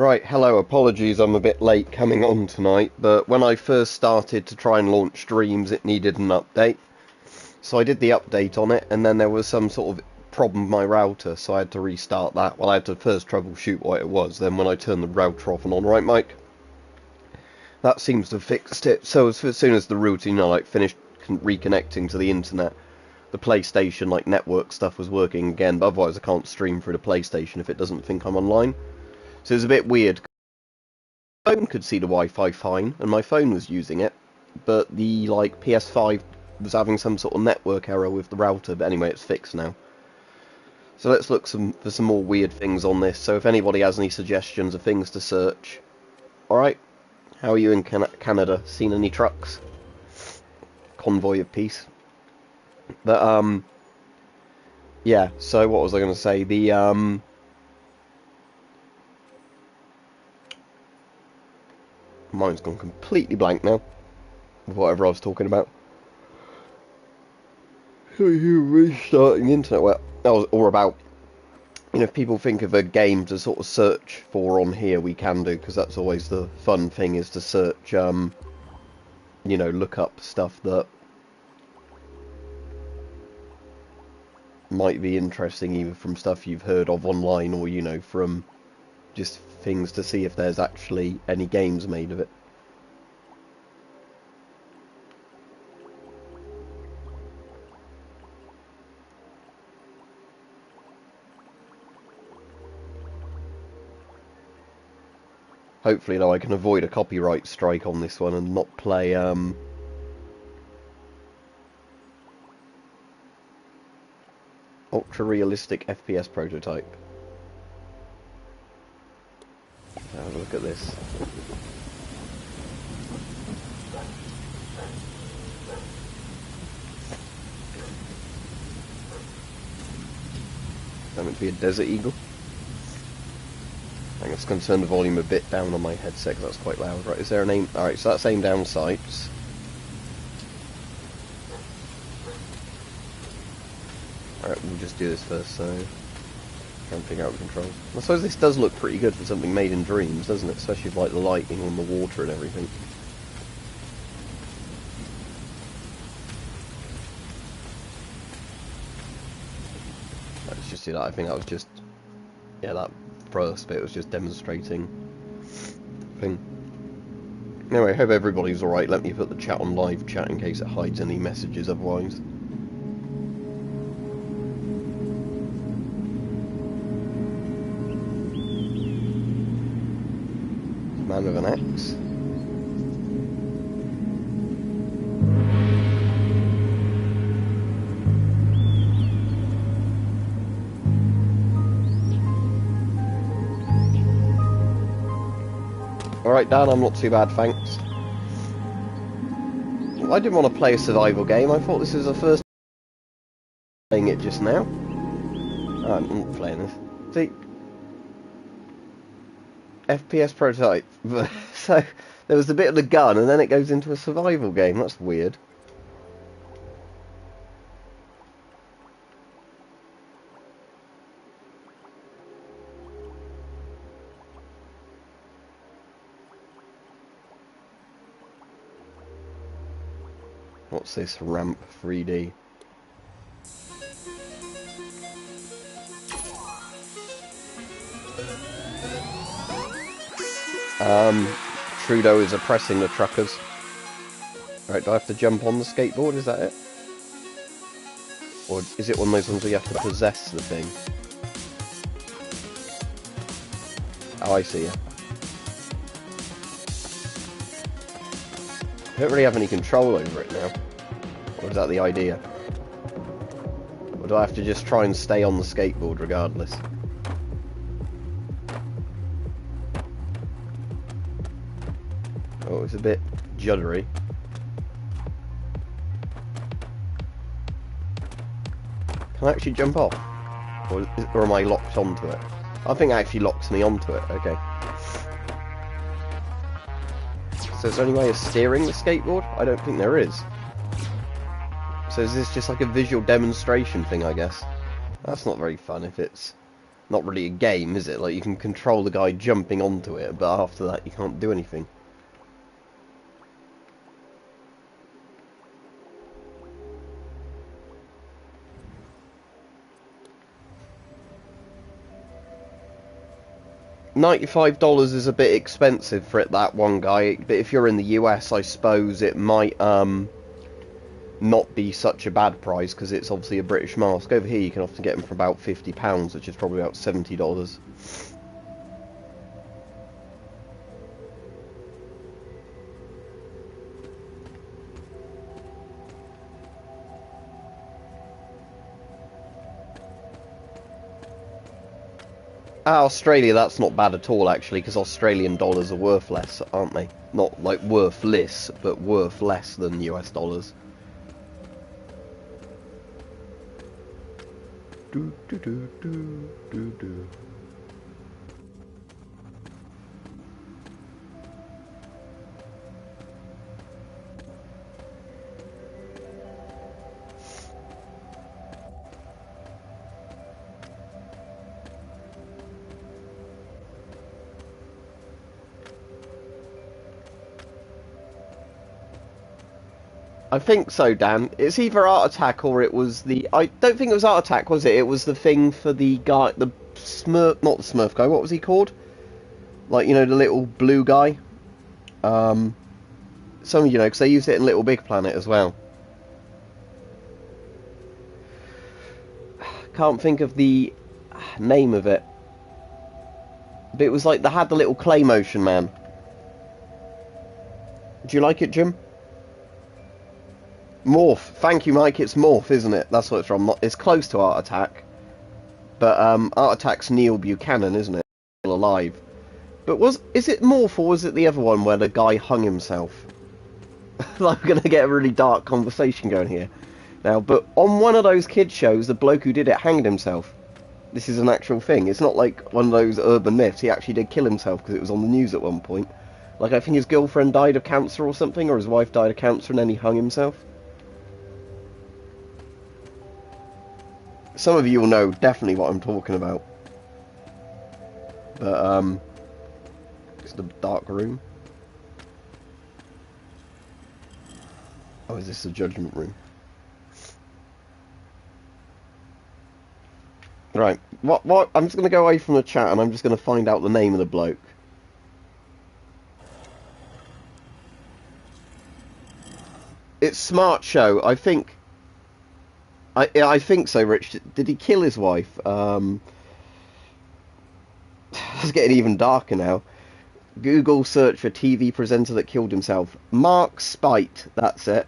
Right, hello, apologies I'm a bit late coming on tonight, but when I first started to try and launch streams it needed an update. So I did the update on it, and then there was some sort of problem with my router, so I had to restart that. Well, I had to first troubleshoot what it was, then when I turned the router off and on, right Mike? That seems to have fixed it, so as soon as the router, finished reconnecting to the internet, the PlayStation, network stuff was working again, but otherwise I can't stream through the PlayStation if it doesn't think I'm online. So it was a bit weird. My phone could see the Wi-Fi fine, and my phone was using it, but the PS5 was having some sort of network error with the router. But anyway, it's fixed now. So let's look for some more weird things on this. So if anybody has any suggestions of things to search, all right. How are you in Canada? Seen any trucks? Convoy of peace. But yeah. So what was I going to say? Mine's gone completely blank now, with whatever I was talking about. So you restarting the internet, well, that was all about, if people think of a game to sort of search for on here, we can do, because that's always the fun thing, is to search, look up stuff that might be interesting, either from stuff you've heard of online, or, from just things to see if there's actually any games made of it. Hopefully, though, I can avoid a copyright strike on this one and not play, ultra-realistic FPS prototype. Have a look at this. Is that meant to be a Desert Eagle? I think it's going to turn the volume a bit down on my headset because that's quite loud. Right, is there an aim? Alright, so that's aim down sights. Alright, we'll just do this first, so try and figure out the controls. I suppose this does look pretty good for something made in Dreams, doesn't it? Especially with the lighting on the water and everything. Let's just do that. I think that was just, yeah, that first bit was just demonstrating thing. Anyway, I hope everybody's alright. Let me put the chat on live chat in case it hides any messages otherwise. Man with an axe. Alright, Dan, I'm not too bad, thanks. Well, I didn't want to play a survival game. I thought this was the first playing it just now. Oh, I'm not playing this. See? FPS prototype. So, there was a bit of the gun, and then it goes into a survival game. That's weird. What's this? Ramp 3D. Trudeau is oppressing the truckers. Right, do I have to jump on the skateboard? Is that it? Or is it one of those ones where you have to possess the thing? Oh, I see, yeah. I don't really have any control over it now. Or is that the idea? Or do I have to just try and stay on the skateboard regardless? Oh, it's a bit juddery. Can I actually jump off? Or am I locked onto it? I think it actually locks me onto it, okay. So is there any way of steering the skateboard? I don't think there is. So is this just like a visual demonstration thing, I guess? That's not very fun if it's not really a game, is it? Like, you can control the guy jumping onto it, but after that you can't do anything. $95 is a bit expensive for it, that one guy, but if you're in the US, I suppose it might not be such a bad price, because it's obviously a British mask. Over here you can often get them for about £50, which is probably about $70. Australia, that's not bad at all, actually, because Australian dollars are worth less, aren't they? Not like worthless, but worth less than US dollars. Do, do, do, do, do, do. I think so, Dan. It's either Art Attack or it was the... I don't think it was Art Attack, was it? It was the thing for the guy... The Smurf... Not the Smurf guy, what was he called? Like, you know, the little blue guy? Some of you know, because they used it in Little Big Planet as well. Can't think of the name of it. But it was like, they had the little clay motion man. Do you like it, Jim? Morph. Thank you, Mike. It's Morph, isn't it? That's what it's from. It's close to Art Attack. But Art Attack's Neil Buchanan, isn't it? Still alive. But is it Morph or was it the other one where the guy hung himself? Like, we're going to get a really dark conversation going here. Now, but on one of those kids shows, the bloke who did it hanged himself. This is an actual thing. It's not like one of those urban myths. He actually did kill himself because it was on the news at one point. Like, I think his girlfriend died of cancer or something, or his wife died of cancer and then he hung himself. Some of you will know definitely what I'm talking about. But, it's the dark room. Oh, is this the judgment room? Right. What? I'm just going to go away from the chat and I'm just going to find out the name of the bloke. It's Smart Show. I think so, Rich. Did he kill his wife? It's getting even darker now. Google search for TV presenter that killed himself. Mark Spite, that's it.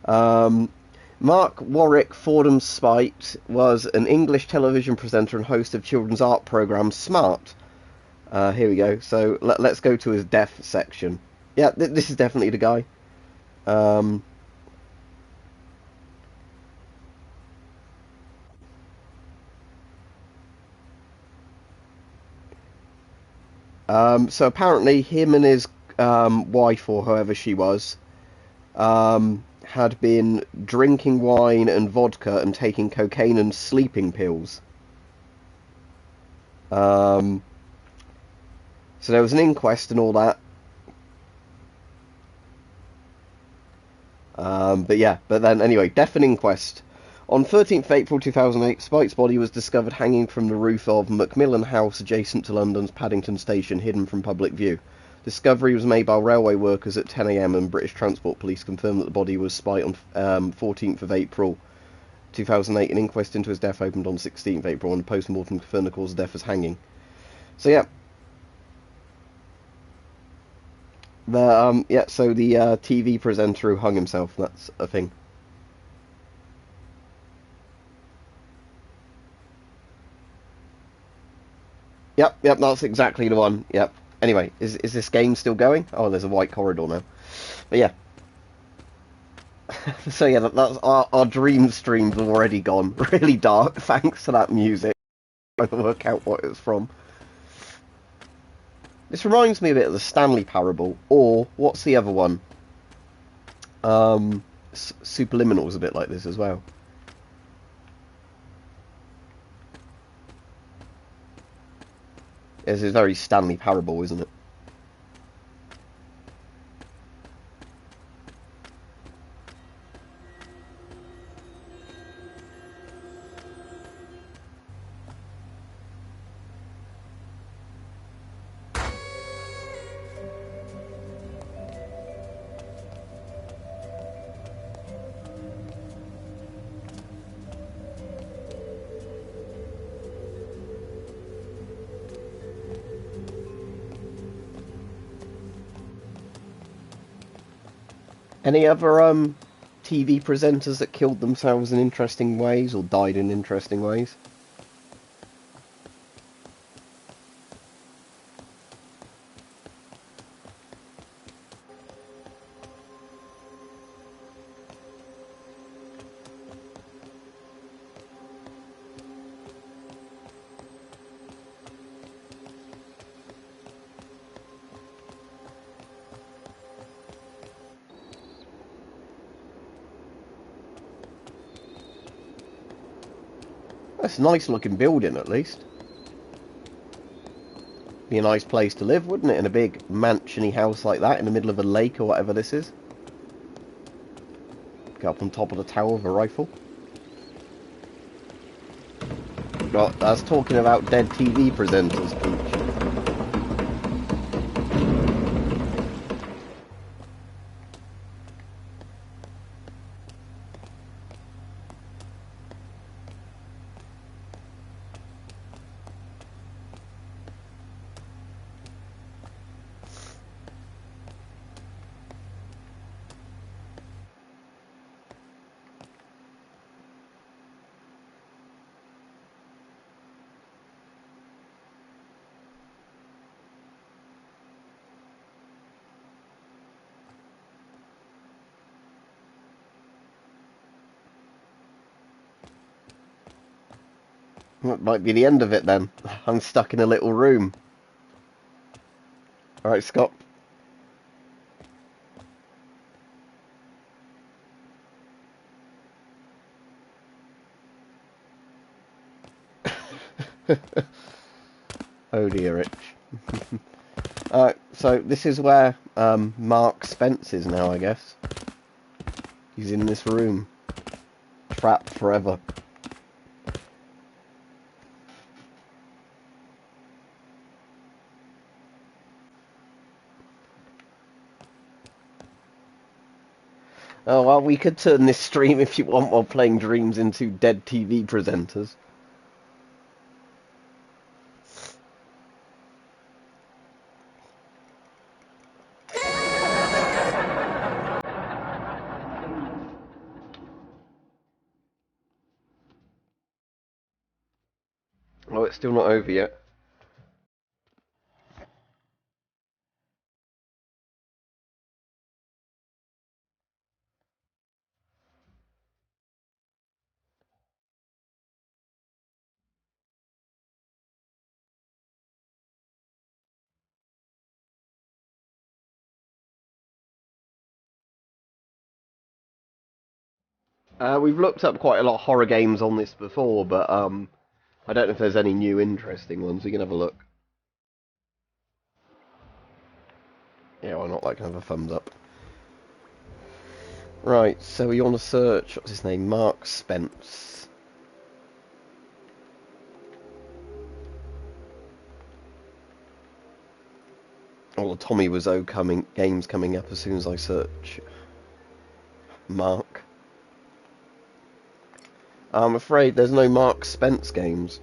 Mark Warwick Fordham Spite was an English television presenter and host of children's art programme Smart. Here we go. So let's go to his death section. Yeah, this is definitely the guy. So apparently him and his wife, or whoever she was, had been drinking wine and vodka and taking cocaine and sleeping pills. So there was an inquest and all that. But then anyway, death and inquest. On 13th April 2008, Spike's body was discovered hanging from the roof of Macmillan House adjacent to London's Paddington Station, hidden from public view. Discovery was made by railway workers at 10 a.m. and British Transport Police confirmed that the body was Spike on 14th of April 2008. An inquest into his death opened on 16th April and a post-mortem confirmed the cause of death as hanging. So yeah. So the TV presenter who hung himself, that's a thing. Yep, that's exactly the one. Yep. Anyway, is this game still going? Oh, there's a white corridor now. But yeah. So yeah, that's our dream streams have already gone really dark thanks to that music. Trying to work out what it's from. This reminds me a bit of the Stanley Parable, or what's the other one? Superliminal is a bit like this as well. This is very Stanley Parable, isn't it? Any other TV presenters that killed themselves in interesting ways or died in interesting ways? That's a nice looking building, at least. Be a nice place to live, wouldn't it? In a big mansion-y house like that in the middle of a lake or whatever this is. Go up on top of the tower with a rifle. Well, I was talking about dead TV presenters, Peach. That might be the end of it then. I'm stuck in a little room. Alright, Scott. Oh dear, Rich. So this is where Mark Spence is now, I guess. He's in this room. Trapped forever. Oh, well, we could turn this stream, if you want, while playing Dreams into dead TV presenters. Oh, it's still not over yet. We've looked up quite a lot of horror games on this before, but I don't know if there's any new interesting ones. We can have a look. Yeah, why not? That can have a thumbs up. Right, so we want to search, what's his name? Mark Spence. All the Tommy Wiseau games coming up as soon as I search Mark. I'm afraid there's no Mark Spence games.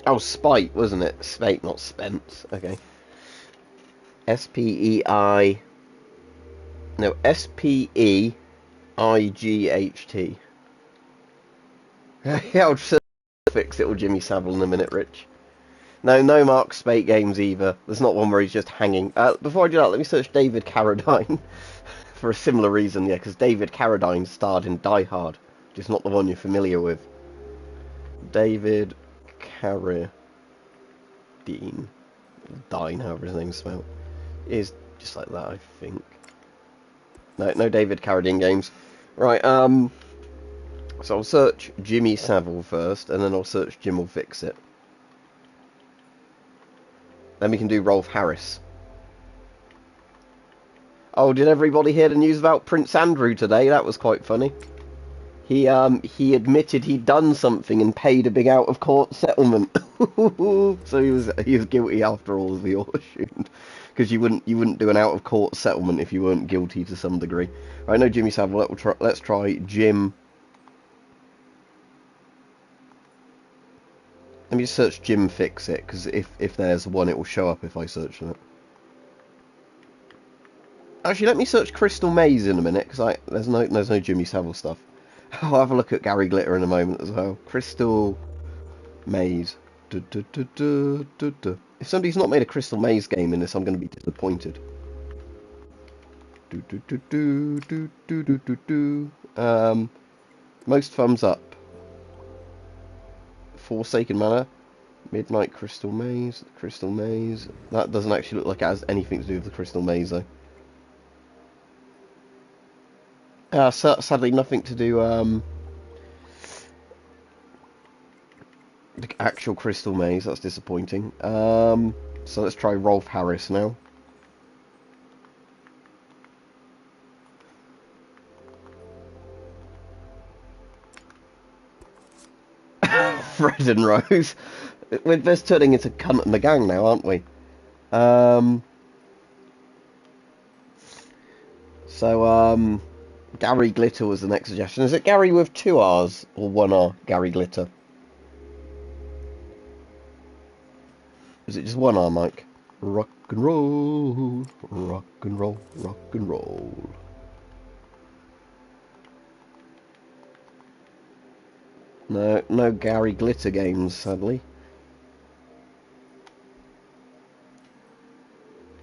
Oh, Spite, wasn't it? Spate, not Spence. Okay. S-P-E-I... No, S-P-E-I-G-H-T. Yeah, I'll just fix it with Jimmy Savile in a minute, Rich. No Mark Spate games either. There's not one where he's just hanging. Before I do that, let me search David Carradine. For a similar reason, yeah, because David Carradine starred in Die Hard. Just not the one you're familiar with. David Carradine. Dine, however his name's spelled. Is Just like that, I think. No David Carradine games. Right, so I'll search Jimmy Savile first, and then I'll search Jim Will Fix It. Then we can do Rolf Harris. Oh, did everybody hear the news about Prince Andrew today? That was quite funny. He admitted he'd done something and paid a big out-of-court settlement. So he was guilty after all, as we all assumed. Because you wouldn't do an out-of-court settlement if you weren't guilty to some degree. Right, no Jimmy Savile. Let's try Jim. Let me just search Jim Fix It, because if there's one, it will show up if I search it. Actually, let me search Crystal Maze in a minute, because there's no Jimmy Savile stuff. I'll have a look at Gary Glitter in a moment as well. Crystal Maze. If somebody's not made a Crystal Maze game in this, I'm going to be disappointed. Most thumbs up. Forsaken Manor. Midnight Crystal Maze. Crystal Maze. That doesn't actually look like it has anything to do with the Crystal Maze, though. Sadly, nothing to do, the actual Crystal Maze. That's disappointing. So let's try Rolf Harris now. Fred and Rose. We're just turning into Cunt and the Gang now, aren't we? Gary Glitter was the next suggestion. Is it Gary with 2 R's or 1 R? Gary Glitter. Is it just 1 R, Mike? Rock and roll, rock and roll, rock and roll. No Gary Glitter games, sadly.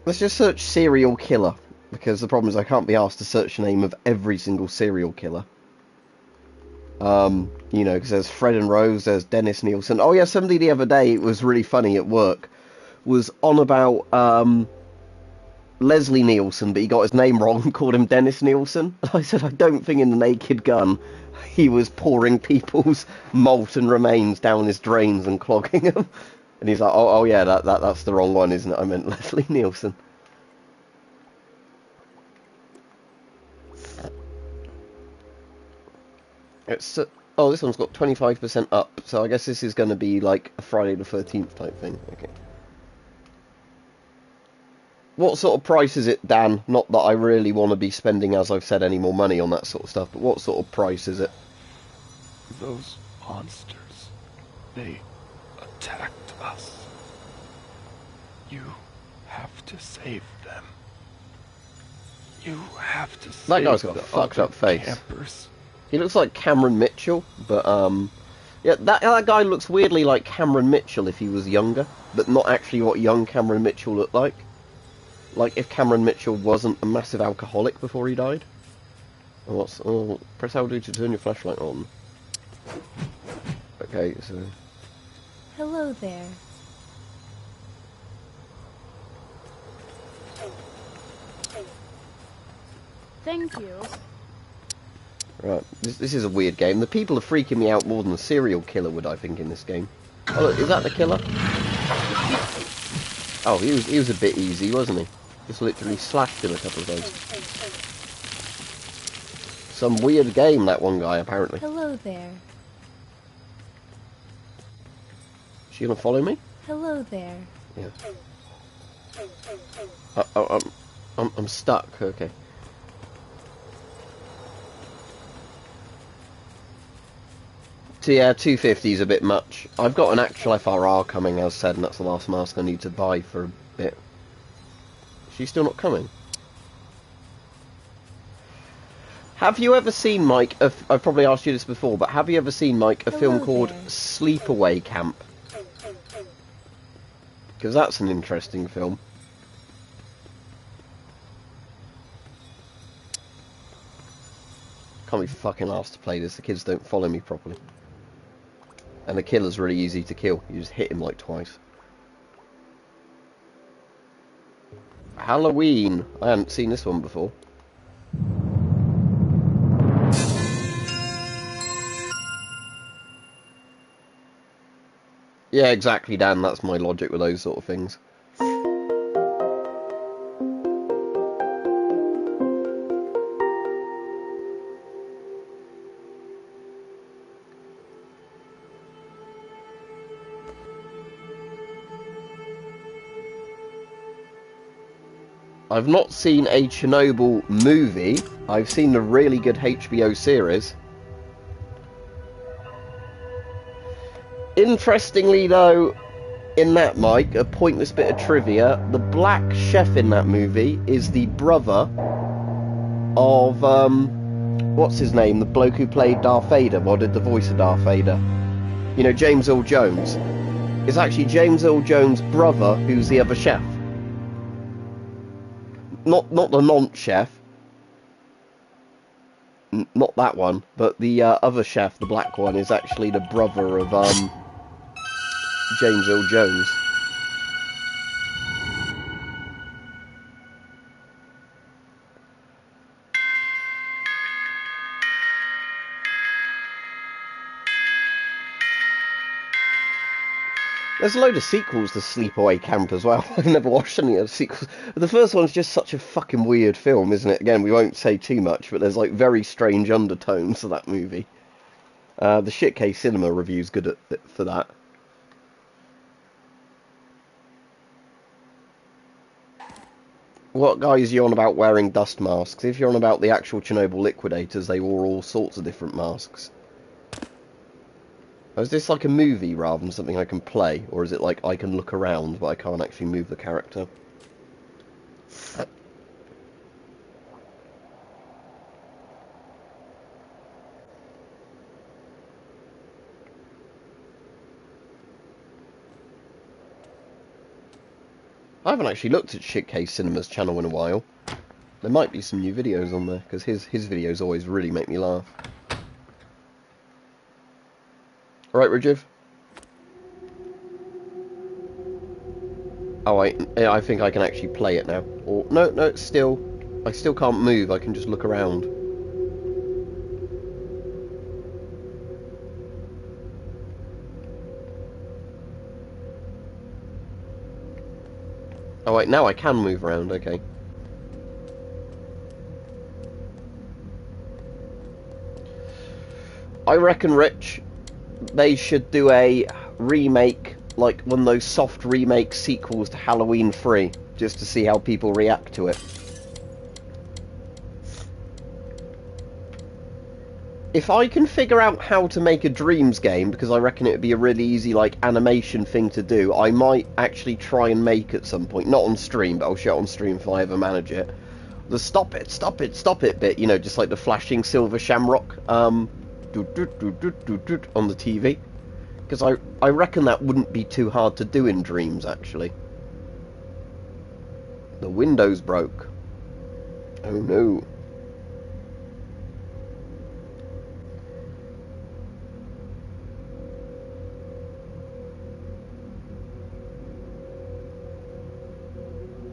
Let's just search serial killer, because the problem is I can't be asked to search the name of every single serial killer. You know, because there's Fred and Rose, there's Dennis Nielsen. Oh yeah, somebody the other day, it was really funny at work, was on about Leslie Nielsen, but he got his name wrong and called him Dennis Nielsen. I said, I don't think in The Naked Gun he was pouring people's molten remains down his drains and clogging them. And he's like, oh yeah, that's the wrong one, isn't it? I meant Leslie Nielsen. It's oh, this one's got 25% up, so I guess this is going to be like a Friday the 13th type thing. Okay. What sort of price is it, Dan? Not that I really want to be spending, as I've said, any more money on that sort of stuff, but what sort of price is it? Those monsters, they attacked us. You have to save them. You have to save that guy's got a fucked up face. Campers. He looks like Cameron Mitchell, but yeah, that guy looks weirdly like Cameron Mitchell if he was younger, but not actually what young Cameron Mitchell looked like. Like if Cameron Mitchell wasn't a massive alcoholic before he died. Oh, press L2 to turn your flashlight on. Okay, so... Hello there. Thank you. Right, this is a weird game. The people are freaking me out more than the serial killer would, I think, in this game. Oh, look, is that the killer? Oh, he was a bit easy, wasn't he? Just literally slashed him a couple of times. Some weird game, that one guy, apparently. Hello there. Is she gonna follow me? Hello there. Yeah. I'm stuck. Okay. So yeah, 250 is a bit much. I've got an actual FRR coming, as said, and that's the last mask I need to buy for a bit. She's still not coming. Have you ever seen, Mike, I've probably asked you this before, but have you ever seen, Mike, a film called Sleepaway Camp? Because that's an interesting film. Can't be fucking asked to play this, the kids don't follow me properly. And the killer's really easy to kill, you just hit him like twice. Halloween. I hadn't seen this one before. Yeah, exactly, Dan. That's my logic with those sort of things. I've not seen a Chernobyl movie. I've seen the really good HBO series. Interestingly, though, in that, Mike, a pointless bit of trivia, the black chef in that movie is the brother of, what's his name? The bloke who played Darth Vader, well, did the voice of Darth Vader. You know, James Earl Jones. It's actually James Earl Jones' brother who's the other chef. Not the non-chef. Not that one, but the other chef, the black one, is actually the brother of, James Earl Jones. There's a load of sequels to Sleepaway Camp as well. I've never watched any of the sequels. The first one's just such a fucking weird film, isn't it? Again, we won't say too much, but there's like very strange undertones to that movie. The Shitcase Cinema review's good for that. What guys are you on about wearing dust masks? If you're on about the actual Chernobyl liquidators, they wore all sorts of different masks. Is this like a movie rather than something I can play? Or is it like I can look around but I can't actually move the character? I haven't actually looked at Shitcase Cinema's channel in a while. There might be some new videos on there, because his videos always really make me laugh. Alright, Rajiv? Oh, I think I can actually play it now. Or, no, it's still... I still can't move, I can just look around. Oh wait, now I can move around, okay. I reckon, Rich, they should do a remake, like one of those soft remake sequels to Halloween 3, just to see how people react to it. If I can figure out how to make a Dreams game, because I reckon it would be a really easy, like, animation thing to do, I might actually try and make at some point. Not on stream, but I'll show it on stream if I ever manage it. The stop it bit, you know, just like the flashing silver shamrock, on the TV. Because I reckon that wouldn't be too hard to do in Dreams, actually. The window's broke. Oh no.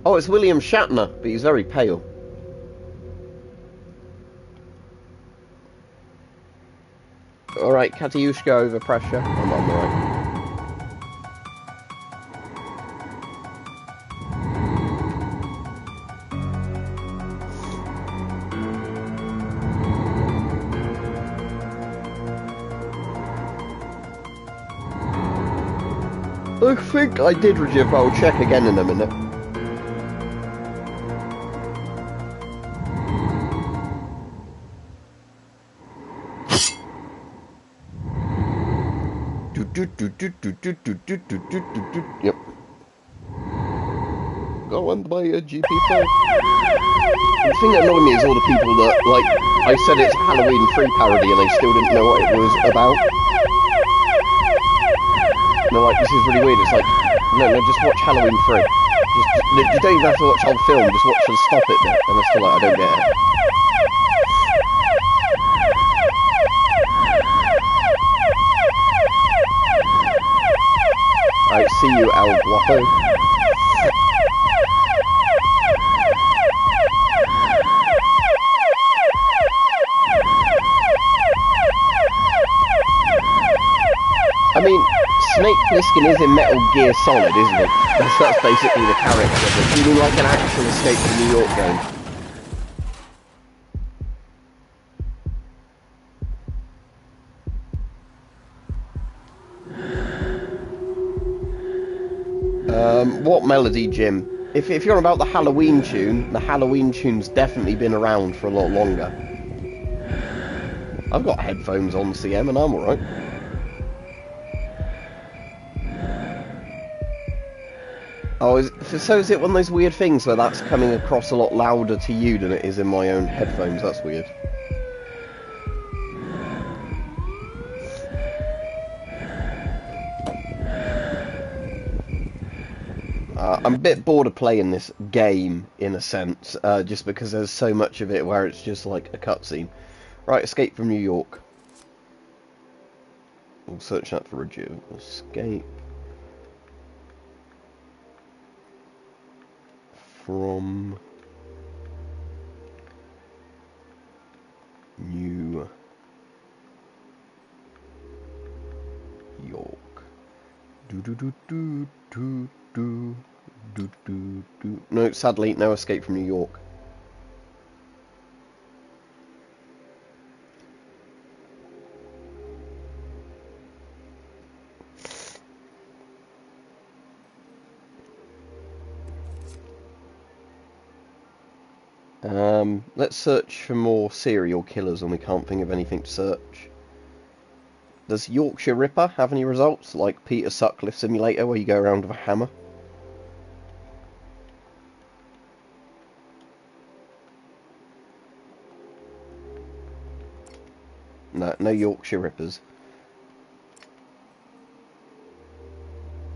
Oh, it's William Shatner, but he's very pale. Alright, Katiushka over pressure. I'm on the right. I think I did, Rajiv, but I'll check again in a minute. Yep. Go and buy a GP phone. The thing that annoyed me is all the people that, like, I said it's Halloween 3 parody and they still didn't know what it was about. And they're like, this is really weird. It's like, no, just watch Halloween 3. You don't even have to watch the whole film, just watch the stop it bit. And they're still like, I don't get it. Alright, see you, El Guapo. Mike Pliskin is in Metal Gear Solid, isn't it? That's basically the character, but you mean like an actual Escape from New York game? What melody, Jim? If you're on about the Halloween tune's definitely been around for a lot longer. I've got headphones on, CM, and I'm alright. Oh, so is it one of those weird things where that's coming across a lot louder to you than it is in my own headphones? That's weird. I'm a bit bored of playing this game, in a sense, just because there's so much of it where it's just like a cutscene. Right, Escape from New York. We'll search that for review. Escape from New York. No, sadly, no Escape from New York. Let's search for more serial killers, and we can't think of anything to search. Does Yorkshire Ripper have any results, like Peter Sutcliffe Simulator, where you go around with a hammer? No Yorkshire Rippers.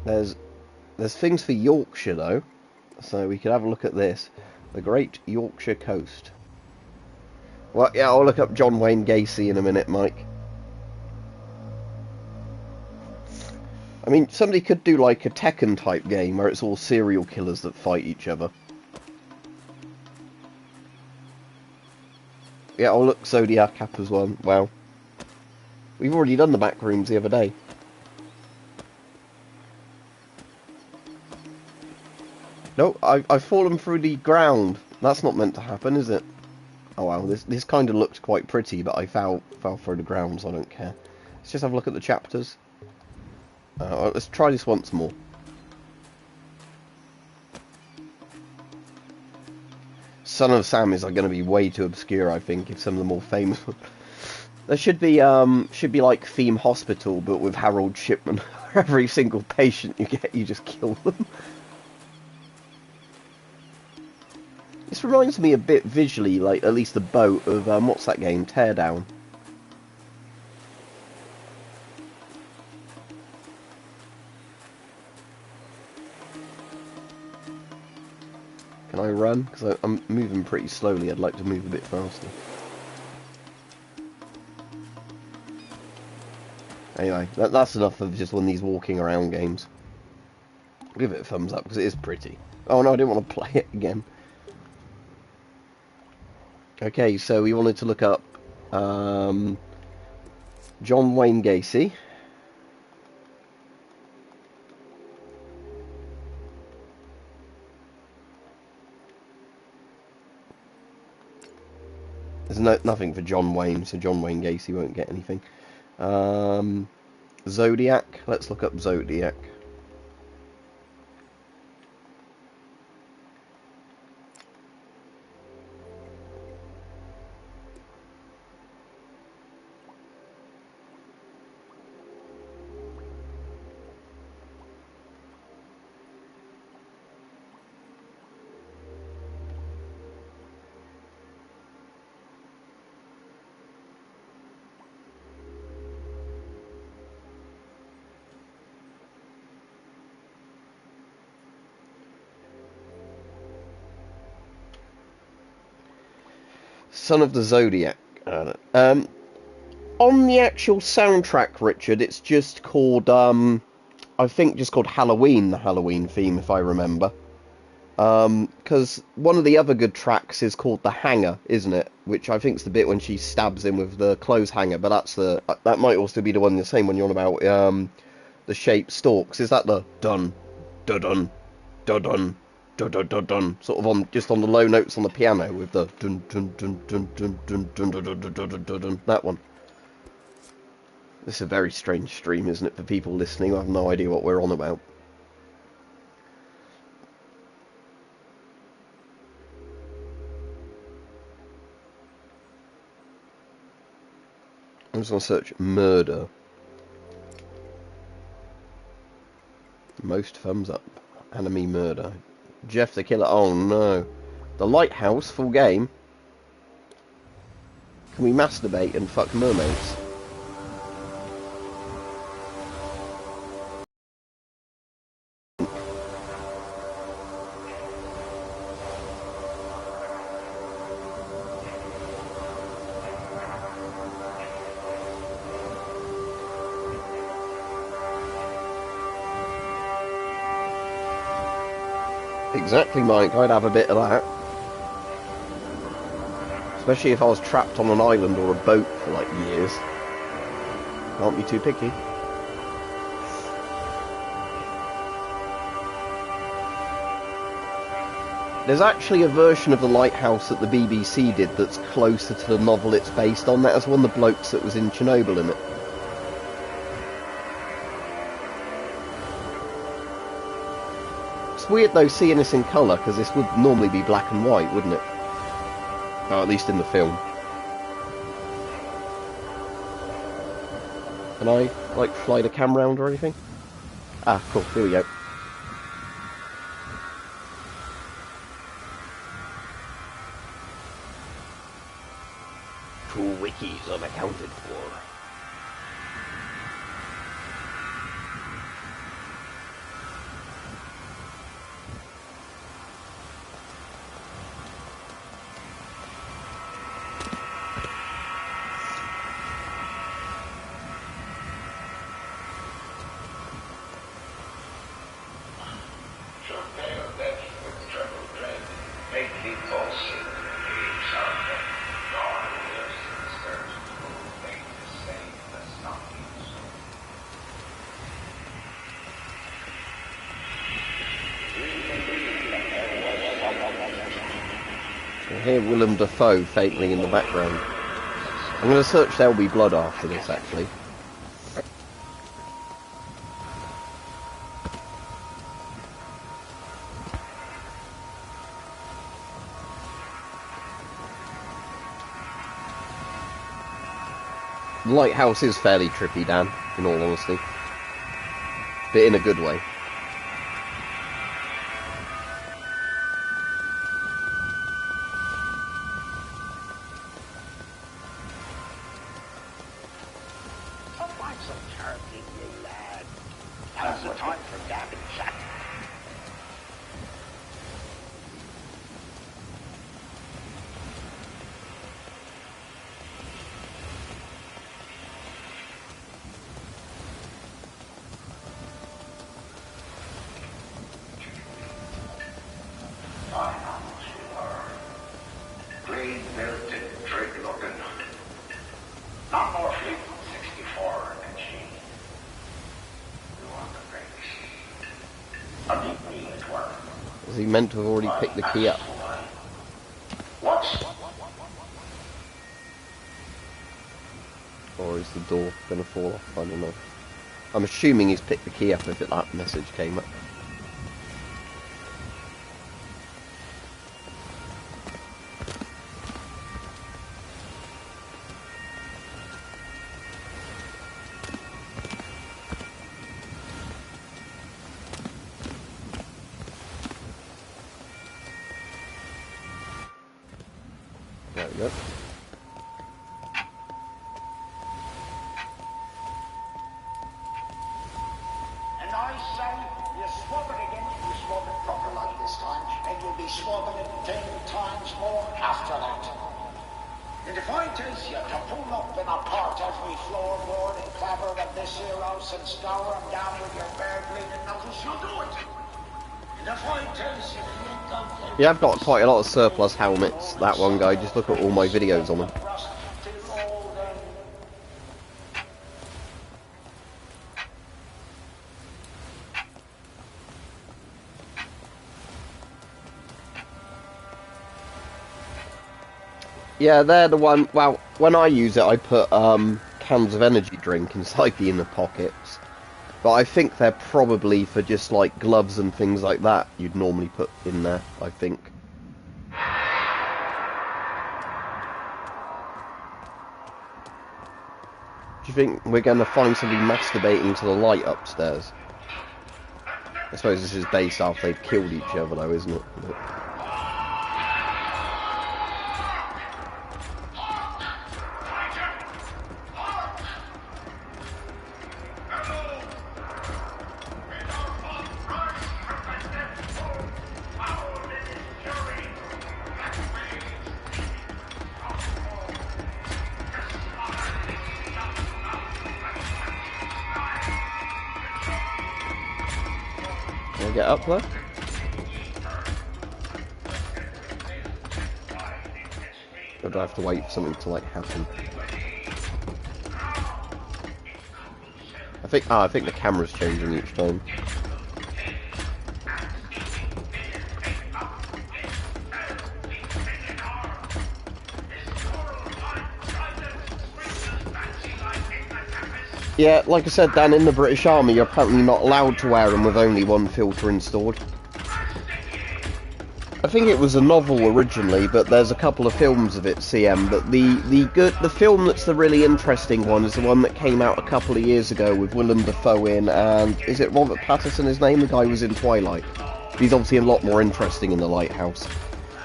There's things for Yorkshire though, so we could have a look at this. The Great Yorkshire Coast. Well, yeah, I'll look up John Wayne Gacy in a minute, Mike. I mean, somebody could do like a Tekken type game where it's all serial killers that fight each other. Yeah, I'll look Zodiac up as well. Wow. We've already done the back rooms the other day. No, I've fallen through the ground. That's not meant to happen, is it? Oh wow, this kind of looked quite pretty, but I fell through the ground, so I don't care. Let's just have a look at the chapters. Let's try this once more. Son of Sam is going to be way too obscure, I think, if some of the more famous ones. There should be like Theme Hospital, but with Harold Shipman. Every single patient you get, you just kill them. This reminds me a bit visually, like at least the boat of what's that game? Teardown. Can I run? Because I'm moving pretty slowly. I'd like to move a bit faster. Anyway, that's enough of just one of these walking around games. I'll give it a thumbs up because it is pretty. Oh no, I didn't want to play it again. Okay, so we wanted to look up John Wayne Gacy. There's nothing for John Wayne, so John Wayne Gacy won't get anything. Zodiac. Let's look up Zodiac. Son of the Zodiac. On the actual soundtrack, Richard, it's just called, I think just called Halloween, the Halloween theme, if I remember. Because one of the other good tracks is called The Hanger, isn't it? Which I think is the bit when she stabs him with the clothes hanger, but that might also be the same one you're on about, the shape stalks? Is that the dun, dun, dun, dun, dun, dun, dun, dun, dun, sort of on just on the low notes on the piano with the dun dun dun dun dun dun dun dun dun dun dun dun dun, that one? This is a very strange stream, isn't it, for people listening? I have no idea what we're on about. I'm just going to search murder. Most thumbs up. Enemy murder. Jeff the Killer. Oh no. The Lighthouse, full game. Can we masturbate and fuck mermaids? Exactly, Mike. I'd have a bit of that. Especially if I was trapped on an island or a boat for like years. Can't be too picky. There's actually a version of The Lighthouse that the BBC did that's closer to the novel it's based on. That has one of the blokes that was in Chernobyl in it. It's weird though seeing this in colour, because this would normally be black and white, wouldn't it? Or at least in the film. Can I, like, fly the cam round or anything? Ah, cool, here we go. Two wikis unaccounted for. I hear Willem Dafoe faintly in the background. I'm going to search There'll Be Blood after this, actually. The Lighthouse is fairly trippy, Dan, in all honesty. But in a good way. Was he meant to have already picked the key up? Or is the door going to fall off? I don't know. I'm assuming he's picked the key up if that message came up. There we go. And I say, you swab it again, you swab it proper like this time, and you'll be swabbing it 10 times more after that. And if I tell you to pull up and apart every floorboard and clabber of this here house and scour them down with your bare bleeding knuckles, you'll do it. And if I tell you Yeah, I've got quite a lot of surplus helmets. That one guy, just look at all my videos on them. Yeah, they're the one. Well, when I use it, I put cans of energy drink inside the inner pockets. But I think they're probably for just like gloves and things like that. You'd normally put in there, I think. Do you think we're going to find somebody masturbating to the light upstairs? I suppose this is based after they've killed each other, though, isn't it? But... Can I get up there? Or do I have to wait for something to like happen? I think the camera's changing each time. Yeah, like I said, Dan, in the British Army, you're apparently not allowed to wear them with only one filter installed. I think it was a novel originally, but there's a couple of films of it, CM. But the film that's the really interesting one is the one that came out a couple of years ago with Willem Dafoe in, and is it Robert Pattinson? His name, the guy who was in Twilight. He's obviously a lot more interesting in The Lighthouse.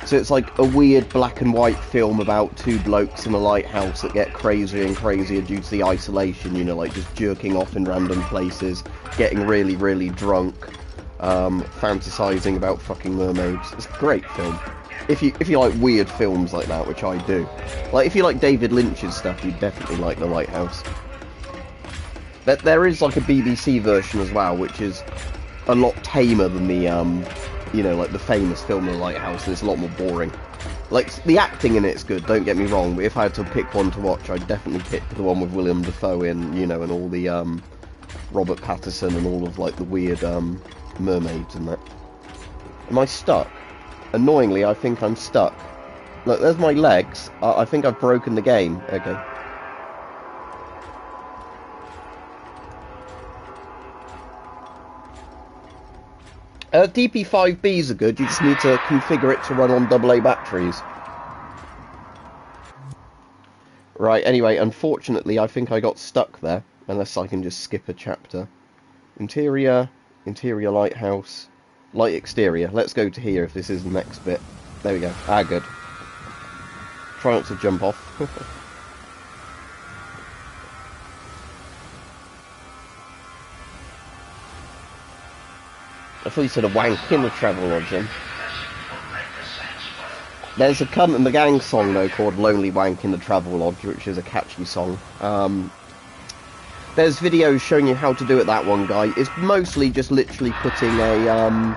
So it's like a weird black and white film about two blokes in a lighthouse that get crazier and crazier due to the isolation, you know, like just jerking off in random places, getting really, really drunk, fantasizing about fucking mermaids. It's a great film. If you like weird films like that, which I do. Like, if you like David Lynch's stuff, you'd definitely like The Lighthouse. But there is like a BBC version as well, which is a lot tamer than the, you know, like the famous film The Lighthouse, and it's a lot more boring. Like, the acting in it's good, don't get me wrong, but if I had to pick one to watch, I'd definitely pick the one with Willem Dafoe in, you know, and all the, Robert Pattinson and all of, like, the weird, mermaids and that. Am I stuck? Annoyingly, I think I'm stuck. Look, there's my legs. I think I've broken the game. Okay. DP5Bs are good, you just need to configure it to run on AA batteries. Right, anyway, unfortunately I think I got stuck there, unless I can just skip a chapter. Interior lighthouse, light exterior. Let's go to here if this is the next bit. There we go. Ah, good. Try not to jump off. I thought you said a wank in the Travelodge then. There's a Cunt and the Gang song though called Lonely Wank in the Travelodge, which is a catchy song. There's videos showing you how to do it, that one guy. It's mostly just literally putting a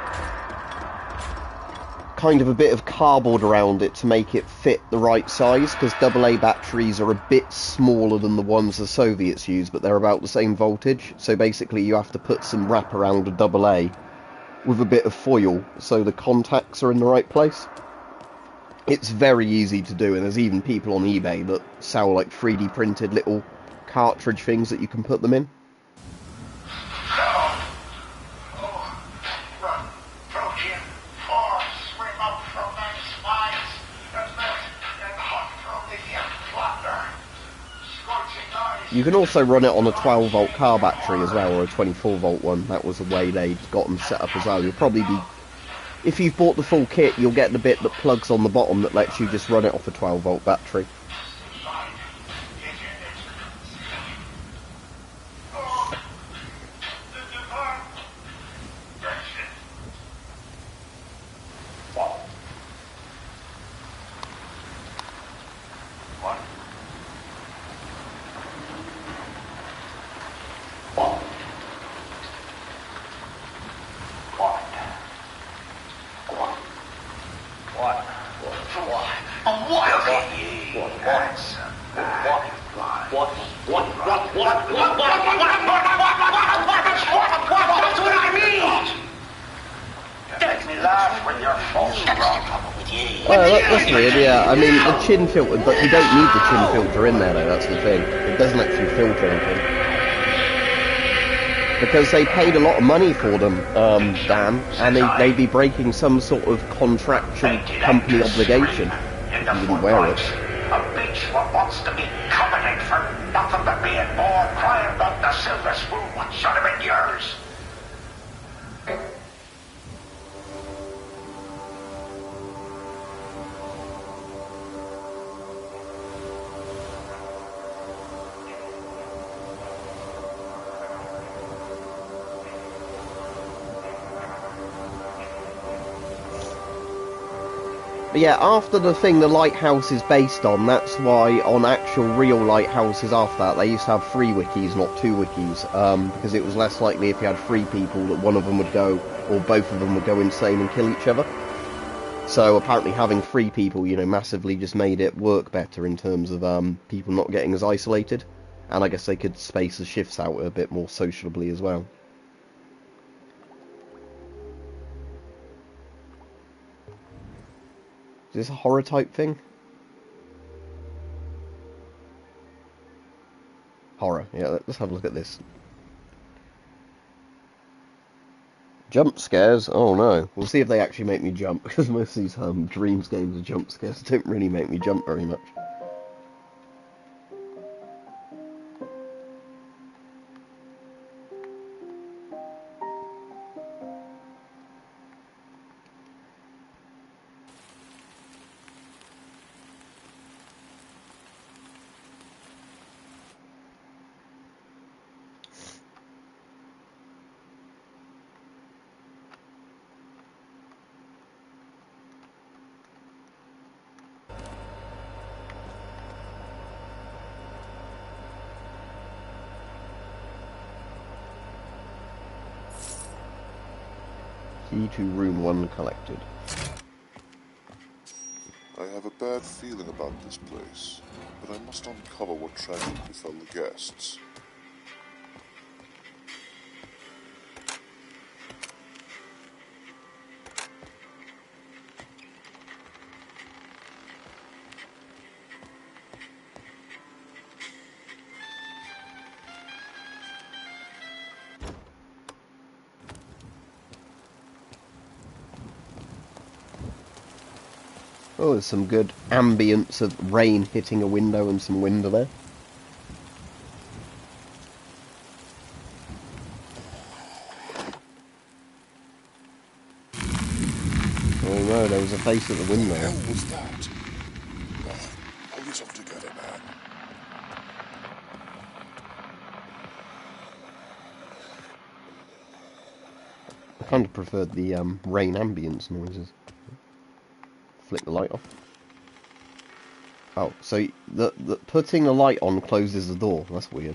kind of a bit of cardboard around it to make it fit the right size, because AA batteries are a bit smaller than the ones the Soviets use, but they're about the same voltage. So basically you have to put some wrap around a AA with a bit of foil so the contacts are in the right place. It's very easy to do, and there's even people on eBay that sell like 3D printed little cartridge things that you can put them in. You can also run it on a 12 volt car battery as well, or a 24 volt one. That was the way they'd got them set up as well. You'll probably be, if you've bought the full kit, you'll get the bit that plugs on the bottom that lets you just run it off a 12 volt battery. That's weird, yeah. I mean, the chin filter, but you don't need the chin filter in there, though, that's the thing. It doesn't actually filter anything. Because they paid a lot of money for them, Dan, and they'd be breaking some sort of contractual company obligation if you didn't wear it. A bitch what wants to be coveted for nothing but being born crying about the silver spoon what should have been yours. But yeah, after the thing the lighthouse is based on, that's why on actual real lighthouses after that, they used to have 3 wikis, not 2 wikis, because it was less likely if you had 3 people that one of them would go, or both of them would go insane and kill each other. So apparently having 3 people, you know, massively just made it work better in terms of people not getting as isolated. And I guess they could space the shifts out a bit more sociably as well. Is this a horror type thing? Horror, yeah, let's have a look at this. Jump scares? Oh no. We'll see if they actually make me jump, because most of these Dreams games of jump scares don't really make me jump very much. Key to room 1 collected. I have a bad feeling about this place, but I must uncover what tragedy befell the guests. Oh, there's some good ambience of rain hitting a window and some wind there. Oh no, there was a face at the window. What the hell was that? Pull yourself together, man. I kind of preferred the rain ambience noises. Flick the light off. Oh, so the putting the light on closes the door. That's weird.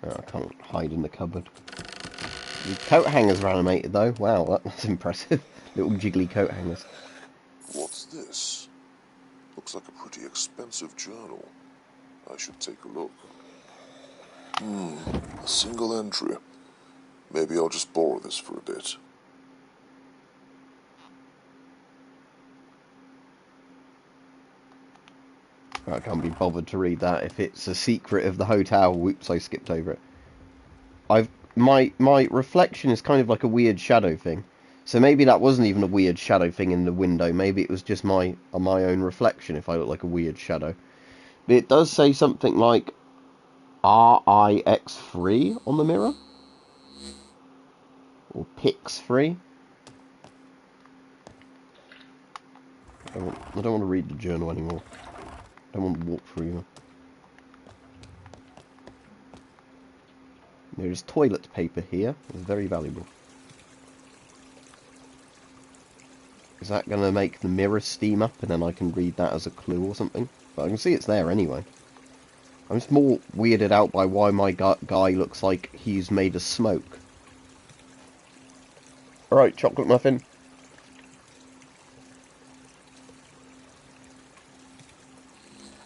Oh, I can't hide in the cupboard. The coat hangers are animated though. Wow, that's impressive. Little jiggly coat hangers. What's this? Looks like a pretty expensive journal. I should take a look. A single entry. Maybe I'll just borrow this for a bit. I can't be bothered to read that. If it's a secret of the hotel, whoops, I skipped over it. My reflection is kind of like a weird shadow thing. So maybe that wasn't even a weird shadow thing in the window. Maybe it was just my own reflection if I look like a weird shadow. But it does say something like RIX3 on the mirror. Or PIX3. I don't want to read the journal anymore. I don't want to walk through you. There's toilet paper here. It's very valuable. Is that going to make the mirror steam up and then I can read that as a clue or something? But I can see it's there anyway. I'm just more weirded out by why my guy looks like he's made of smoke. Alright, chocolate muffin.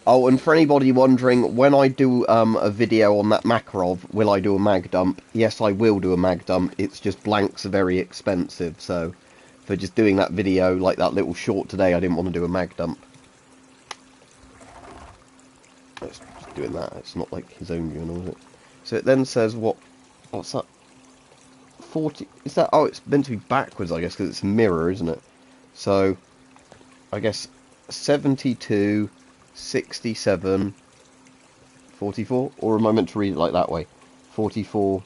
Oh, and for anybody wondering, when I do a video on that Makarov, will I do a mag dump? Yes, I will do a mag dump. It's just blanks are very expensive, so for just doing that video, like that little short today, I didn't want to do a mag dump. It's just doing that. It's not like his own journal, is it? So it then says what's that? 40, is that, oh, it's meant to be backwards, I guess, because it's a mirror, isn't it? So, I guess 72, 67, 44, or am I meant to read it like that way? 44,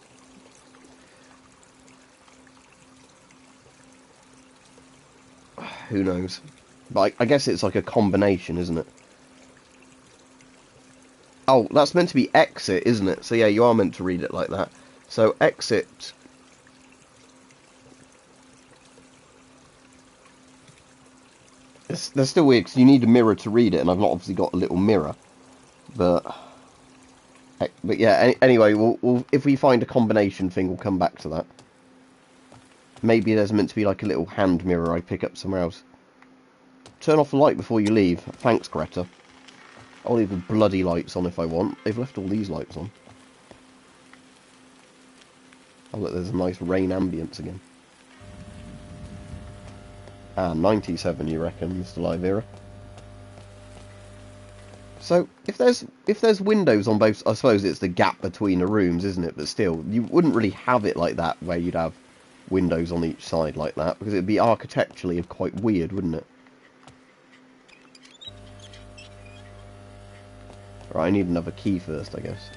who knows? But I guess it's like a combination, isn't it? Oh, that's meant to be exit, isn't it? So yeah, you are meant to read it like that. So exit. They're still weird because you need a mirror to read it, and I've not obviously got a little mirror. But yeah. Anyway, we'll if we find a combination thing, we'll come back to that. Maybe there's meant to be like a little hand mirror I pick up somewhere else. Turn off the light before you leave. Thanks, Greta. I'll leave the bloody lights on if I want. They've left all these lights on. Oh look, there's a nice rain ambience again. Ah, 97 you reckon, Mr. Livera? So, if there's windows on both, I suppose it's the gap between the rooms, isn't it? But still, you wouldn't really have it like that, where you'd have windows on each side like that, because it'd be architecturally quite weird, wouldn't it? Right, I need another key first, I guess.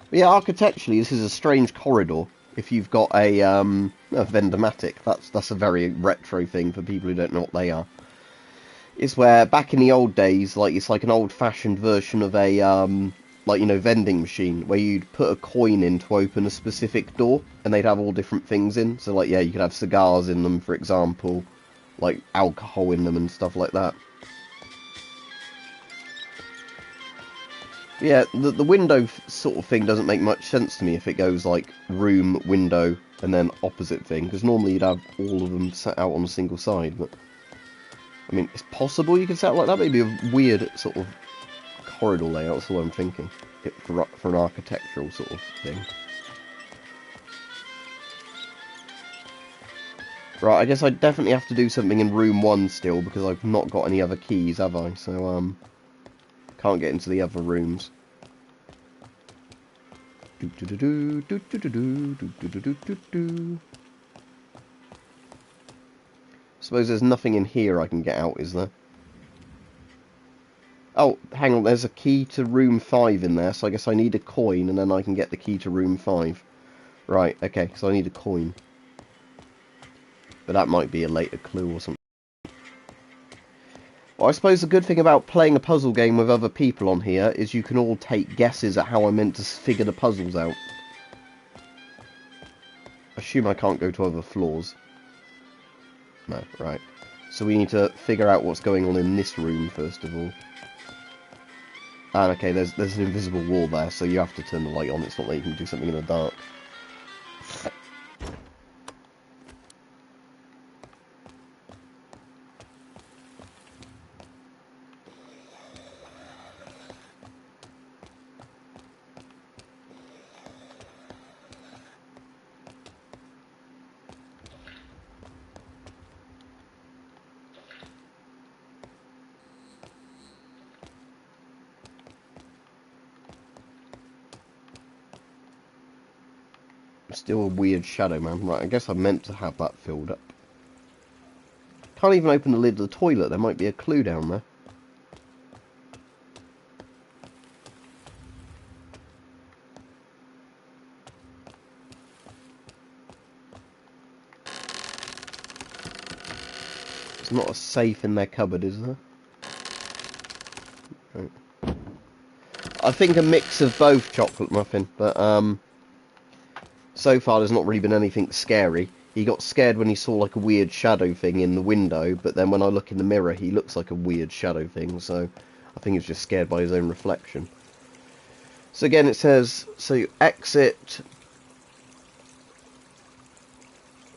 But yeah, architecturally, this is a strange corridor. If you've got a Vendomatic, that's a very retro thing for people who don't know what they are. It's where back in the old days, like it's like an old-fashioned version of a like, you know, vending machine where you'd put a coin in to open a specific door, and they'd have all different things in. So like, yeah, you could have cigars in them, for example, like alcohol in them and stuff like that. Yeah, the window sort of thing doesn't make much sense to me if it goes like room, window, and then opposite thing, because normally you'd have all of them set out on a single side, but I mean, it's possible you could set out like that, maybe a weird sort of corridor layout, that's what I'm thinking, for an architectural sort of thing. Right, I guess I definitely have to do something in room 1 still, because I've not got any other keys, have I? So, can't get into the other rooms. Suppose there's nothing in here I can get out, is there? Oh, hang on, there's a key to room 5 in there, so I guess I need a coin, and then I can get the key to room 5. Right, okay, so I need a coin. But that might be a later clue or something. Well, I suppose the good thing about playing a puzzle game with other people on here is you can all take guesses at how I'm meant to figure the puzzles out. Assume I can't go to other floors. No, right. So we need to figure out what's going on in this room first of all. And okay, there's an invisible wall there, so you have to turn the light on. It's not like you can do something in the dark. Still a weird shadow, man. Right, I guess I meant to have that filled up. Can't even open the lid of the toilet. There might be a clue down there. There's not a safe in their cupboard, is there? Right. I think a mix of both, chocolate muffin, but so far there's not really been anything scary. He got scared when he saw like a weird shadow thing in the window, but then when I look in the mirror he looks like a weird shadow thing, so I think he's just scared by his own reflection. So again it says, so you exit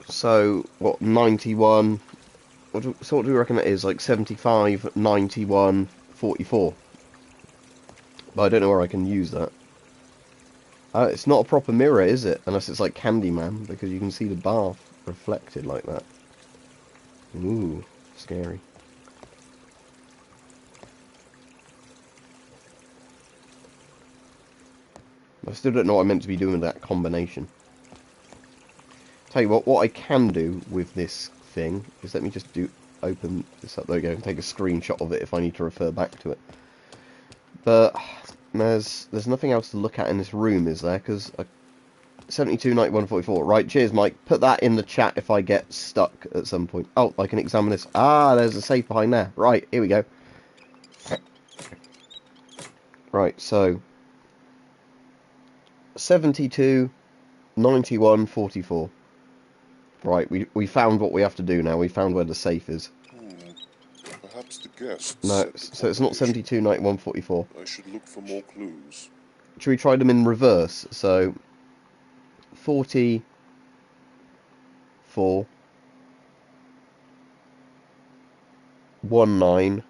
So, what, 91... So what do we reckon that is? Like 75, 91, 44. But I don't know where I can use that. It's not a proper mirror, is it? Unless it's like Candyman, because you can see the bath reflected like that. Ooh, scary. I still don't know what I meant to be doing with that combination. Tell you what I can do with this thing is let me just open this up. There we go. Take a screenshot of it if I need to refer back to it. But there's nothing else to look at in this room, is there? Because 72, 91, 44. Right, cheers, Mike. Put that in the chat if I get stuck at some point. Oh, I can examine this. Ah, there's a safe behind there. Right, here we go. Right, so 72, 91, 44. Right, we found what we have to do now. We found where the safe is. Perhaps the guests. No, so it's not 72, 91, 44. I should look for more clues. Should we try them in reverse? So 44, 19,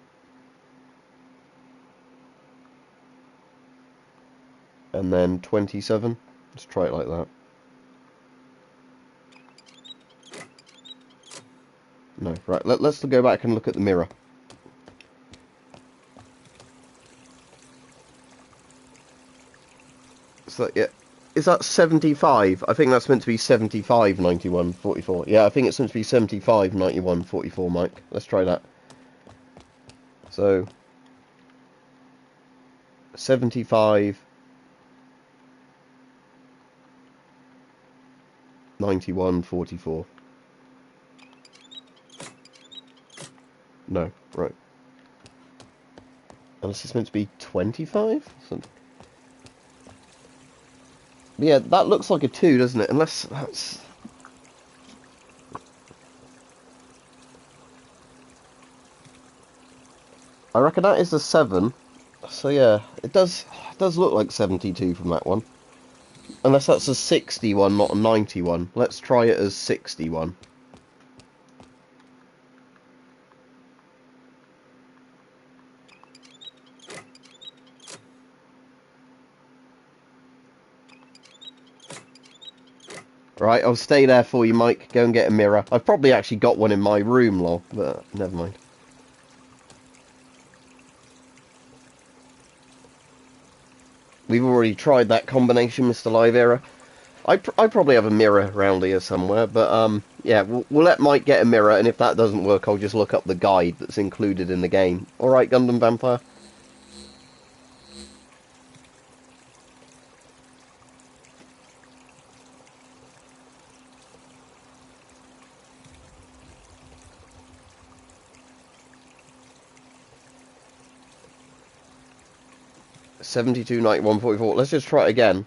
and then 27. Let's try it like that. No, right, let's go back and look at the mirror. So, yeah, is that 75? I think that's meant to be 75, 91, 44. Yeah, I think it's meant to be 75, 91, 44, Mike. Let's try that. So, 75, 91, 44. No, right. Unless it's meant to be 25? Yeah, that looks like a 2, doesn't it? Unless that's... I reckon that is a 7. So yeah, it does look like 72 from that one. Unless that's a 61, not a 91. Let's try it as 61. Right, I'll stay there for you, Mike. Go and get a mirror. I've probably actually got one in my room, lol, but never mind. We've already tried that combination, Mr. Live Era. I probably have a mirror around here somewhere, but yeah, we'll let Mike get a mirror, and if that doesn't work, I'll just look up the guide that's included in the game. Alright, Gundam Vampire? 72, 91, 44. Let's just try it again.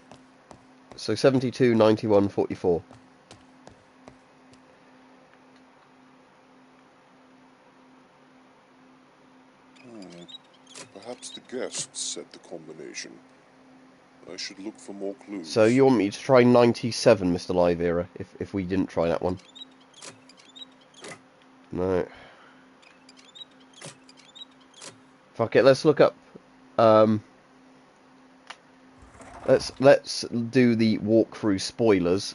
So 72, 91, 44. Perhaps the guests set the combination. I should look for more clues. So you want me to try 97, Mr. Live Era, if we didn't try that one? No. Fuck it, let's look up... Let's do the walkthrough spoilers.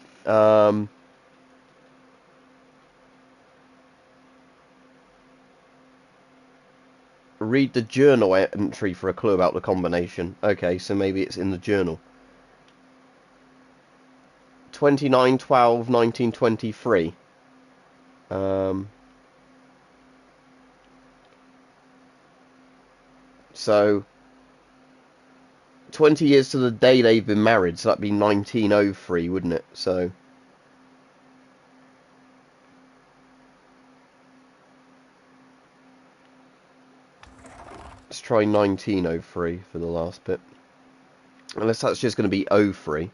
Read the journal entry for a clue about the combination. Okay, so maybe it's in the journal. 29/12/1923. So 20 years to the day they've been married, so that'd be 1903, wouldn't it? So let's try 1903 for the last bit. Unless that's just going to be 03.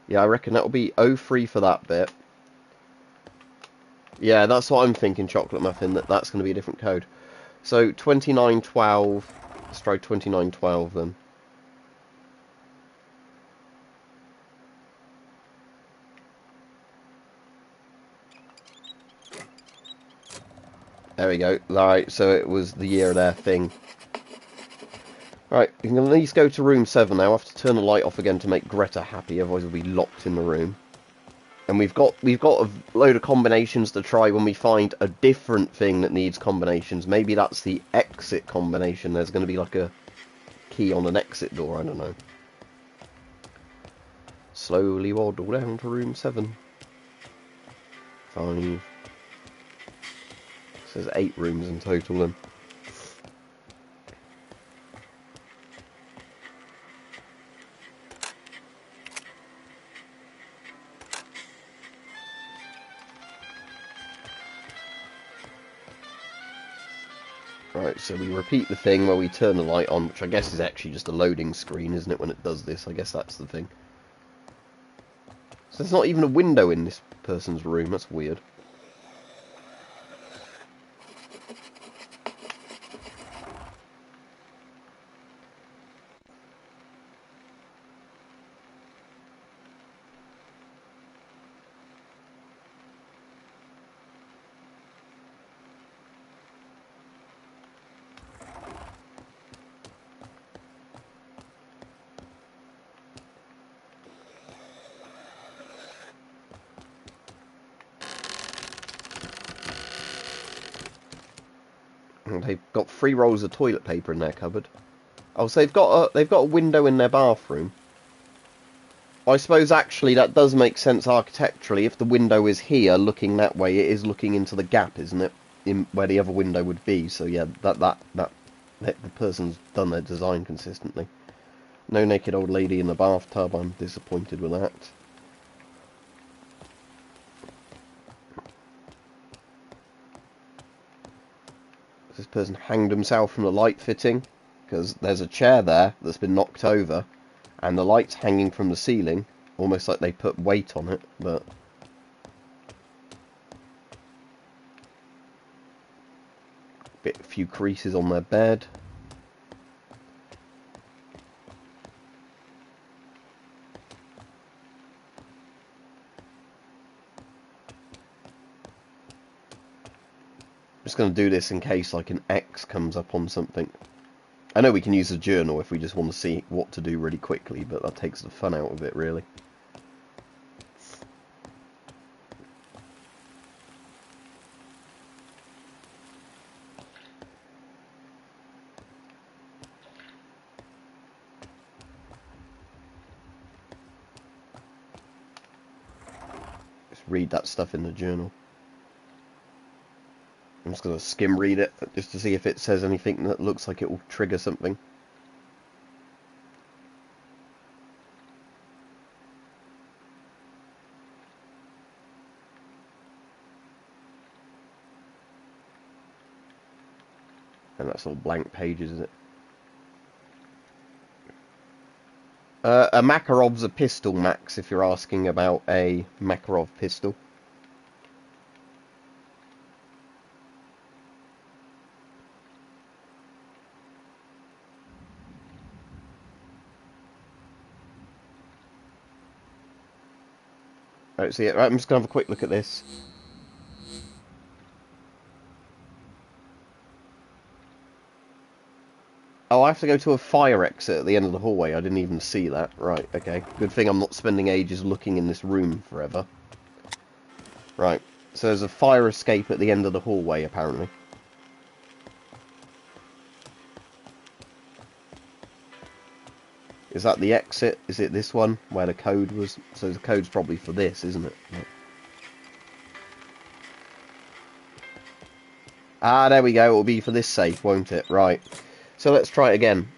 Yeah, I reckon that'll be 03 for that bit. Yeah, that's what I'm thinking, Chocolate Muffin, that's going to be a different code. So 2912, let's try 2912 then. There we go. Alright, so it was the year of their thing. Right, we can at least go to room 7 now. I have to turn the light off again to make Greta happy, otherwise we'll be locked in the room. And we've got a load of combinations to try when we find a different thing that needs combinations. Maybe that's the exit combination. There's going to be like a key on an exit door, I don't know. Slowly waddle down to room 7. 5. So there's 8 rooms in total then. Right, so we repeat the thing where we turn the light on, which I guess is actually just a loading screen, isn't it, when it does this? I guess that's the thing. So there's not even a window in this person's room, that's weird. And they've got 3 rolls of toilet paper in their cupboard. Oh, so they've got a window in their bathroom. I suppose actually that does make sense architecturally. If the window is here, looking that way, it is looking into the gap, isn't it? In where the other window would be. So yeah, that the person's done their design consistently. No naked old lady in the bathtub. I'm disappointed with that. This person hanged himself from the light fitting because there's a chair there that's been knocked over and the light's hanging from the ceiling, almost like they put weight on it, but a few creases on their bed. Just going to do this in case like an X comes up on something. I know we can use a journal if we just want to see what to do really quickly, but that takes the fun out of it, really. Just read that stuff in the journal. I'm just going to skim read it, just to see if it says anything that looks like it will trigger something. And that's all blank pages, is it? A Makarov's a pistol, Max, if you're asking about a Makarov pistol. Right, so yeah, right, I'm just going to have a quick look at this. Oh, I have to go to a fire exit at the end of the hallway. I didn't even see that. Right, okay. Good thing I'm not spending ages looking in this room forever. Right, so there's a fire escape at the end of the hallway, apparently. Is that the exit? Is it this one, where the code was? So the code's probably for this, isn't it? Yeah. Ah, there we go. It'll be for this safe, won't it? Right. So let's try it again.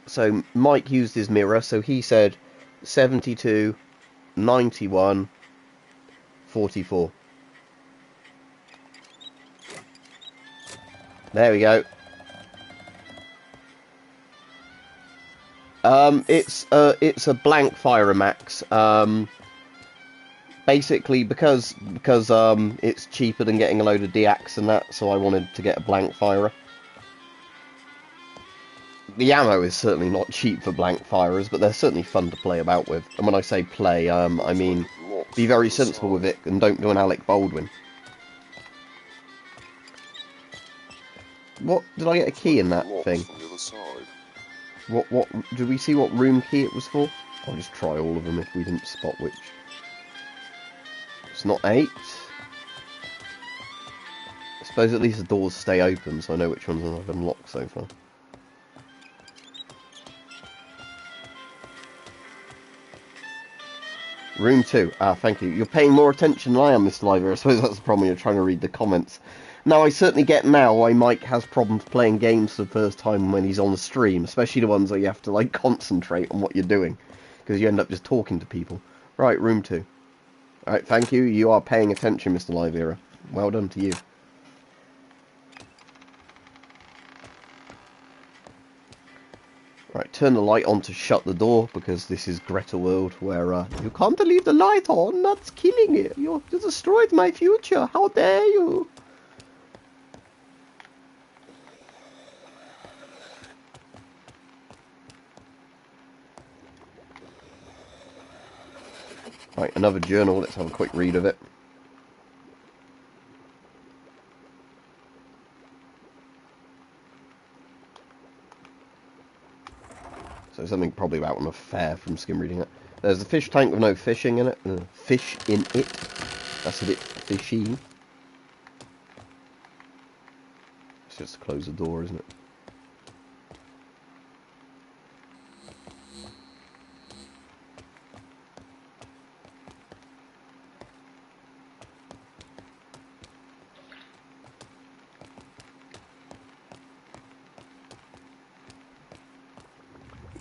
So Mike used his mirror, so he said 72, 91, 44. There we go. It's a blank fire, Max. Basically because it's cheaper than getting a load of DX and that, so I wanted to get a blank firer. The ammo is certainly not cheap for blank firers, but they're certainly fun to play about with. And when I say play, I mean be very sensible with it and don't do an Alec Baldwin. What? Did I get a key in that Locked thing? from the other side. What? Did we see what room key it was for? I'll just try all of them if we didn't spot which. It's not 8. I suppose at least the doors stay open, so I know which ones I've unlocked so far. Room 2. Ah, thank you. You're paying more attention than I am, Mr. Liver. I suppose that's the problem when you're trying to read the comments. Now, I certainly get now why Mike has problems playing games for the first time when he's on the stream, especially the ones where you have to, like, concentrate on what you're doing, because you end up just talking to people. Right, room 2. Alright, thank you. You are paying attention, Mr. Livera. Well done to you. Right, turn the light on to shut the door, because this is Greta World, where, you can't leave the light on, that's killing it. You destroyed my future, how dare you? Right, another journal, let's have a quick read of it. So something probably about an affair from skim reading it. There's a fish tank with no fishing in it. Fish in it. That's a bit fishy. It's just to close the door, isn't it?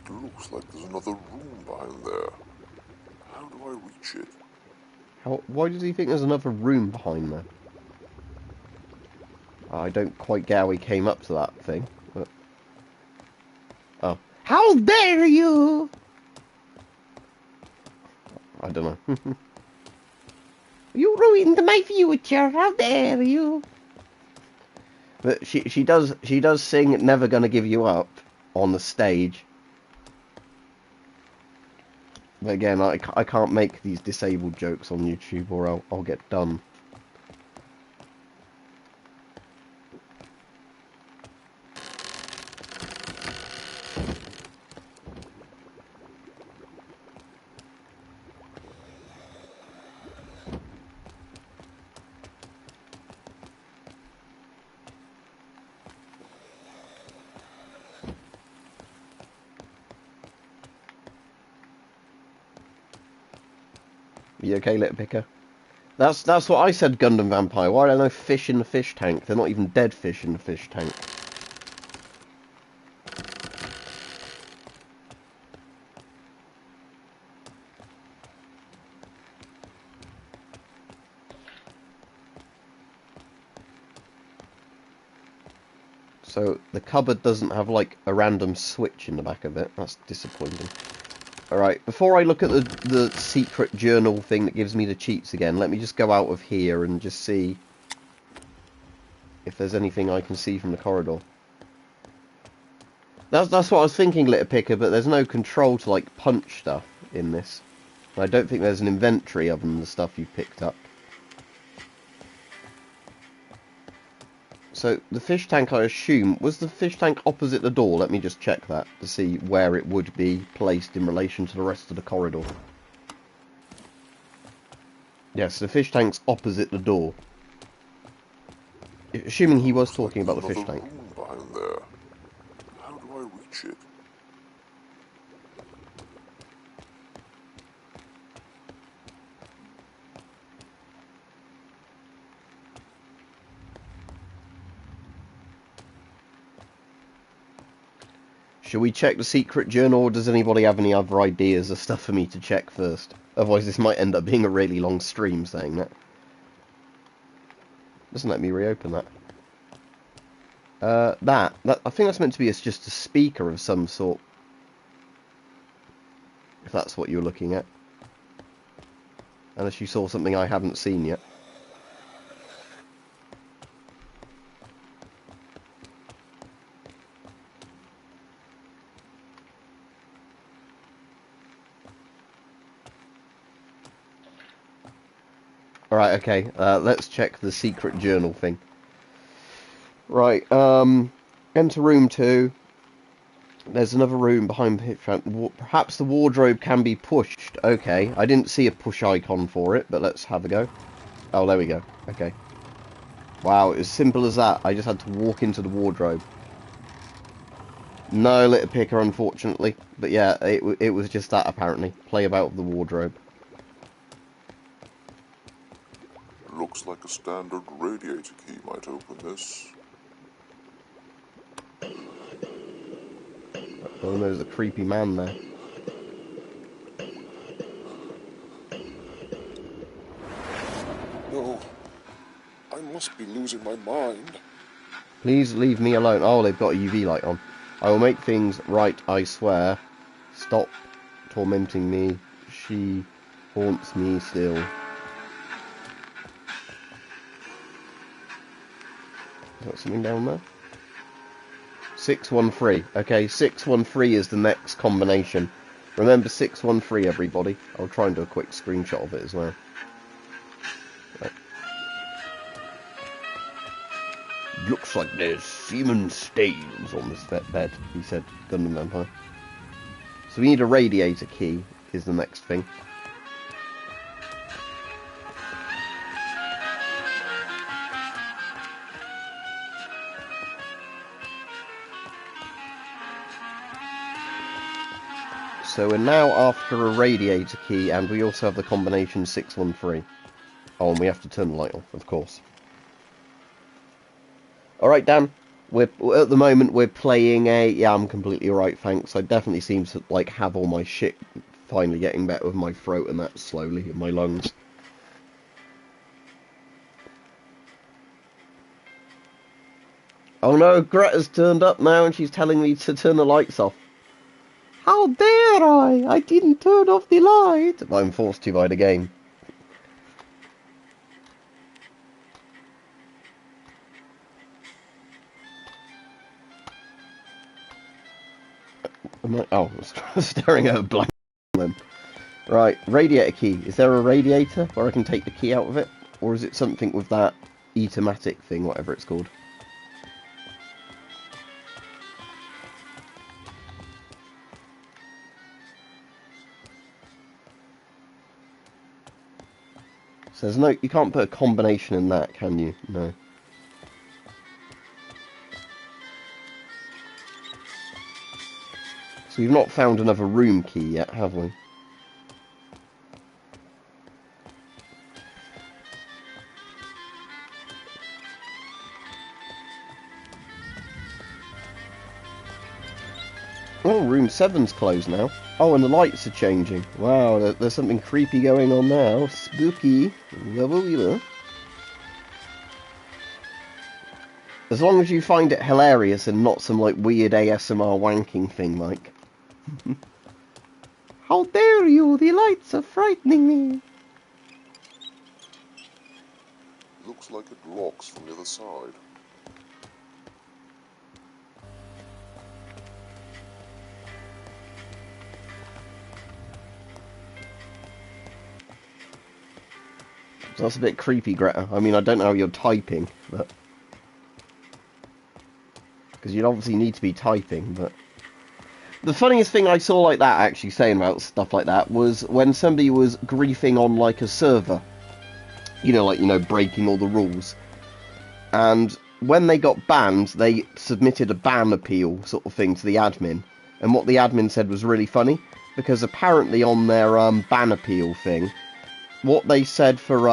It looks like there's another room behind there. How do I reach it? Why does he think there's another room behind there? I don't quite get how he came up to that thing. But... oh. How dare you! I don't know. You ruined my future, how dare you! But she does sing Never Gonna Give You Up on the stage. But again, I can't make these disabled jokes on YouTube or I'll get done. You okay, little picker? That's what I said, Gundam Vampire. Why are there no fish in the fish tank? They're not even dead fish in the fish tank. So the cupboard doesn't have like a random switch in the back of it. That's disappointing. Alright, before I look at the secret journal thing that gives me the cheats again, let me just go out of here and just see if there's anything I can see from the corridor. That's what I was thinking, Litter Picker, but there's no control to like punch stuff in this. I don't think there's an inventory other than the stuff you've picked up. So, the fish tank, I assume, was the fish tank opposite the door? Let me just check that to see where it would be placed in relation to the rest of the corridor. Yes, the fish tank's opposite the door. Assuming he was talking about the fish tank. Room behind there. How do I reach it? Shall we check the secret journal, or does anybody have any other ideas of stuff for me to check first? Otherwise this might end up being a really long stream saying that. Doesn't let me reopen that. That I think that's meant to be just a speaker of some sort. If that's what you're looking at. Unless you saw something I haven't seen yet. Alright, okay, let's check the secret journal thing. Right, enter room 2. There's another room behind the picture. Perhaps the wardrobe can be pushed. Okay, I didn't see a push icon for it, but let's have a go. Oh, there we go. Okay. Wow, as simple as that. I just had to walk into the wardrobe. No litter picker, unfortunately. But yeah, it was just that, apparently. Play about with the wardrobe. Looks like a standard radiator key might open this. Oh, there's a creepy man there. No, I must be losing my mind. Please leave me alone. Oh, they've got a UV light on. I will make things right, I swear. Stop tormenting me. She haunts me still. Got something down there? 613. Okay, 613 is the next combination. Remember 613, everybody. I'll try and do a quick screenshot of it as well. Right. Looks like there's semen stains on this bed, he said, Gundam Vampire. So we need a radiator key, is the next thing. So we're now after a radiator key, and we also have the combination 613. Oh, and we have to turn the light off, of course. Alright, Dan. At the moment, we're playing a... Yeah, I'm completely alright, thanks. I definitely seem to, like, have all my shit finally getting better with my throat and that slowly, in my lungs. Oh no, Greta's turned up now, and she's telling me to turn the lights off. How dare I? I didn't turn off the light. I'm forced to by the game. Oh, I was staring at a blank then. Right, radiator key. Is there a radiator where I can take the key out of it? Or is it something with that automatic thing, whatever it's called? So there's no, you can't put a combination in that, can you? No. So we've not found another room key yet, have we? Oh, room 7's closed now. Oh, and the lights are changing. Wow, there's something creepy going on now. Spooky. As long as you find it hilarious and not some, like, weird ASMR wanking thing, like. How dare you! The lights are frightening me! Looks like it locks from the other side. So that's a bit creepy, Greta. I mean, I don't know how you're typing, but... Because you'd obviously need to be typing, but... The funniest thing I saw like that, actually, saying about stuff like that, was when somebody was griefing on, like, a server. You know, like, breaking all the rules. And when they got banned, they submitted a ban appeal sort of thing to the admin. And what the admin said was really funny, because apparently on their ban appeal thing, what they said for...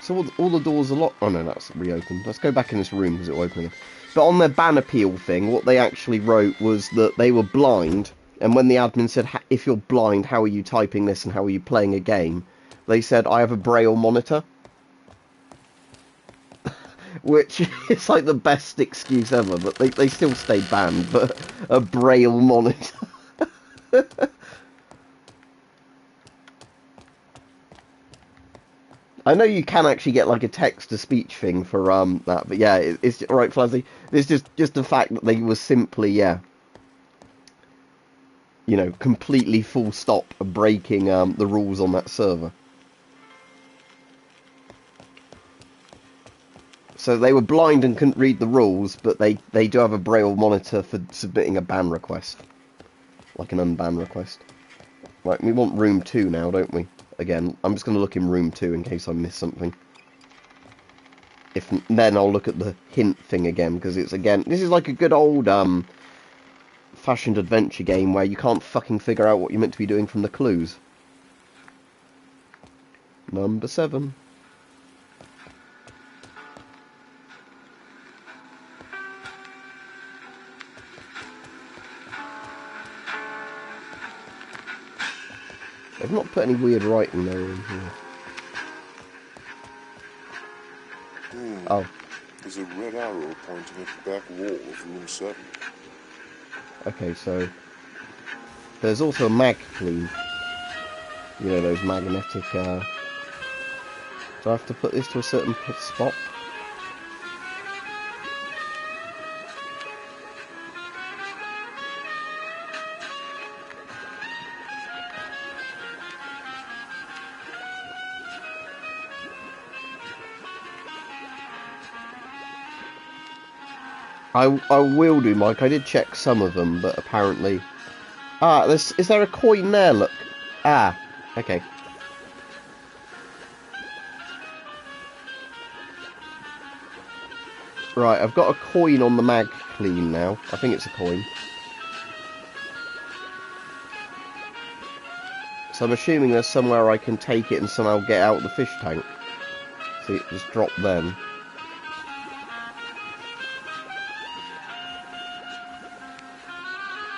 So all the doors are locked... Oh no, that's reopened. Let's go back in this room, because it will open again. But on their ban appeal thing, what they actually wrote was that they were blind, and when the admin said, if you're blind, how are you typing this and how are you playing a game? They said, I have a braille monitor. Which is like the best excuse ever, but they still stayed banned, but a braille monitor. I know you can actually get like a text-to-speech thing for that, but yeah, it's right, Flazzy. It's just the fact that they were simply, completely full stop breaking the rules on that server. So they were blind and couldn't read the rules, but they do have a braille monitor for submitting a ban request. Like an unban request. Right, we want room 2 now, don't we? Again, I'm just going to look in room 2 in case I miss something. Then I'll look at the hint thing again, because it's again... This is like a good old, fashioned adventure game where you can't fucking figure out what you're meant to be doing from the clues. Number 7. They've not put any weird writing there in here. Oh. There's a red arrow pointing at the back wall of room 7. Okay, so... There's also a mag clean. You know, those magnetic, Do I have to put this to a certain spot? I will do, Mike. I did check some of them, but apparently... Ah, is there a coin there? Look. Ah, okay. Right, I've got a coin on the mag clean now. I think it's a coin. So I'm assuming there's somewhere I can take it and somehow get out the fish tank. See, it just dropped then.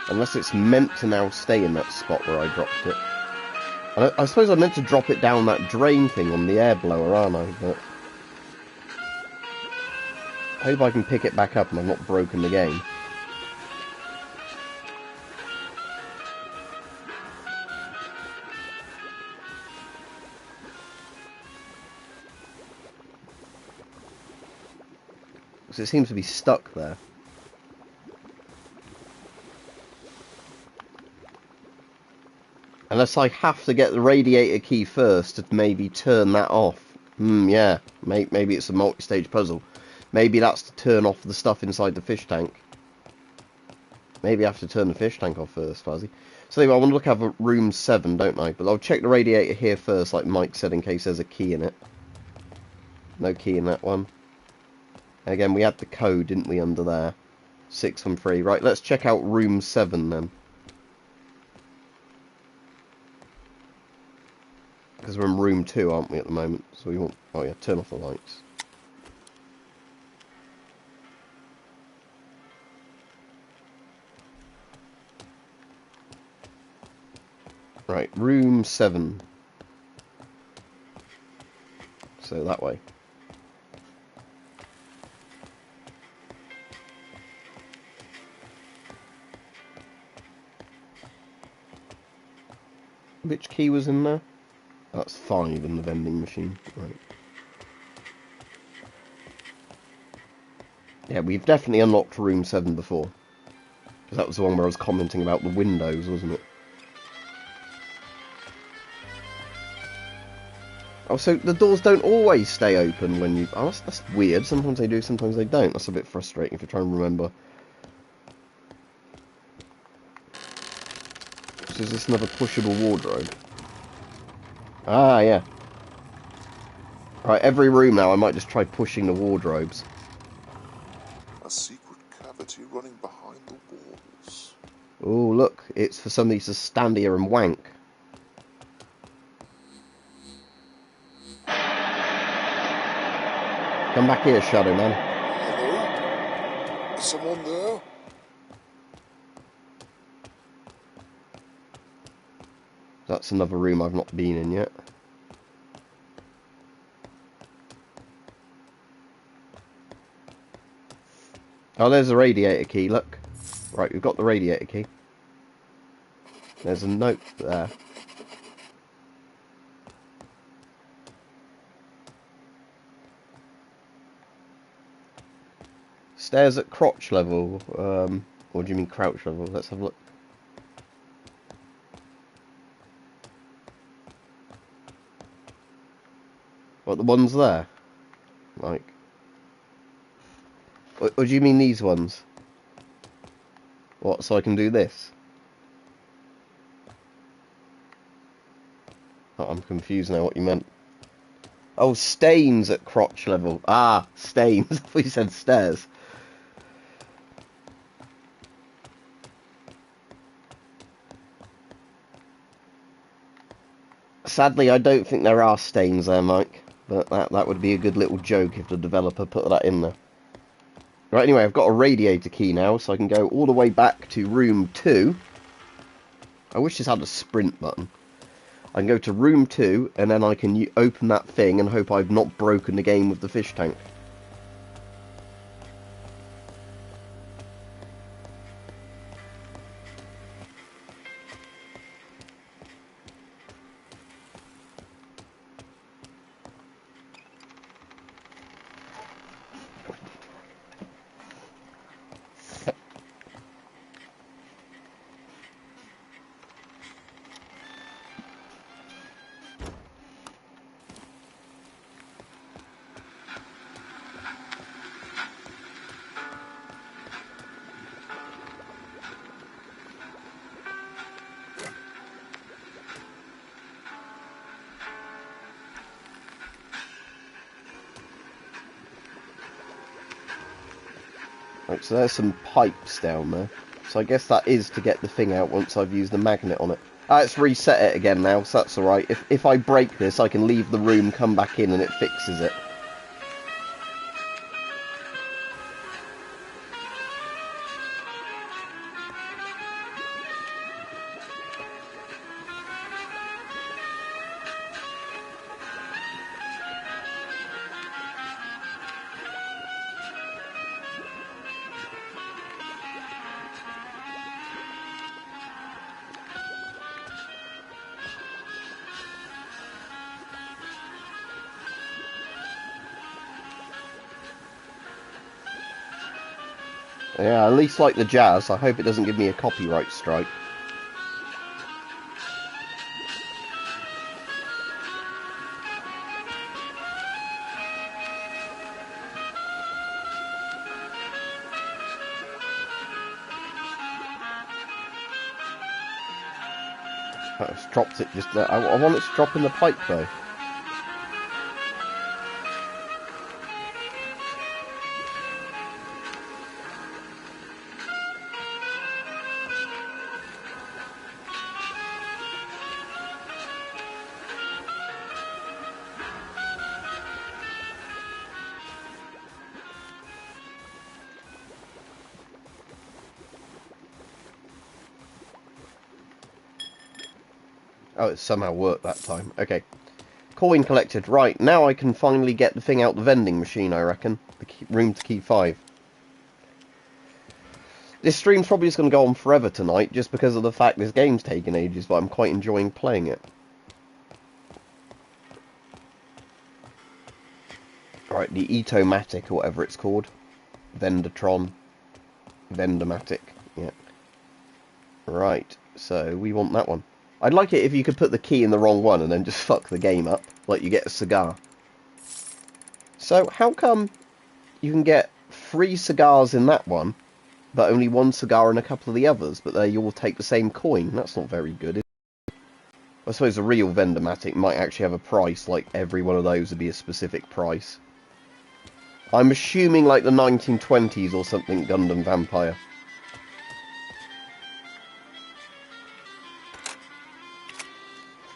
Unless it's meant to now stay in that spot where I dropped it. I suppose I meant to drop it down that drain thing on the air blower, aren't I? But I hope I can pick it back up and I've not broken the game. Because it seems to be stuck there. Unless I have to get the radiator key first to maybe turn that off. Yeah. Maybe it's a multi-stage puzzle. Maybe that's to turn off the stuff inside the fish tank. Maybe I have to turn the fish tank off first, Fuzzy. So anyway, I want to look at room 7, don't I? But I'll check the radiator here first, like Mike said, in case there's a key in it. No key in that one. And again, we had the code, didn't we, under there? 613. Right, let's check out room 7 then. Because we're in room 2, aren't we, at the moment? So we want... Oh yeah, turn off the lights. Right, room 7. So that way. Which key was in there? That's 5 in the vending machine. Right. Yeah, we've definitely unlocked room 7 before. Because that was the one where I was commenting about the windows, wasn't it? Oh, so the doors don't always stay open when you... Oh, that's weird. Sometimes they do, sometimes they don't. That's a bit frustrating if you're trying to remember. So is this another pushable wardrobe? Ah, yeah. Right, every room now I might just try pushing the wardrobes. A secret cavity running behind the walls. Oh, look. It's for somebody to stand here and wank. Come back here, Shadow Man. Hello? Is someone there? That's another room I've not been in yet. Oh, there's the radiator key, look. Right, we've got the radiator key. There's a note there. Stairs at crotch level. Or do you mean crouch level? Let's have a look. What, the ones there? Like... Or do you mean these ones? What, so I can do this? Oh, I'm confused now what you meant. Oh, stains at crotch level. Ah, stains. I thought you said stairs. Sadly, I don't think there are stains there, Mike. But that would be a good little joke if the developer put that in there. Right, anyway, I've got a radiator key now, so I can go all the way back to room 2. I wish this had a sprint button. I can go to room 2, and then I can open that thing and hope I've not broken the game with the fish tank. Right, so there's some pipes down there. So I guess that is to get the thing out once I've used the magnet on it. Ah, it's reset it again now, so that's alright. If I break this, I can leave the room, come back in, and it fixes it. Yeah, at least like the jazz. I hope it doesn't give me a copyright strike. Oh, it's dropped it just there. I want it to drop in the pipe though. Oh, it somehow worked that time. Okay. Coin collected. Right, now I can finally get the thing out the vending machine, I reckon. The room to key 5. This stream's probably just going to go on forever tonight, just because of the fact this game's taking ages, but I'm quite enjoying playing it. Right, the Etomatic, or whatever it's called. Vendatron. Vendomatic, yeah. Right, so we want that one. I'd like it if you could put the key in the wrong one and then just fuck the game up, like you get a cigar. So, how come you can get 3 cigars in that one, but only 1 cigar in a couple of the others, but they all take the same coin? That's not very good, is it? I suppose a real Vendomatic might actually have a price, like every one of those would be a specific price. I'm assuming like the 1920s or something, Gundam Vampire.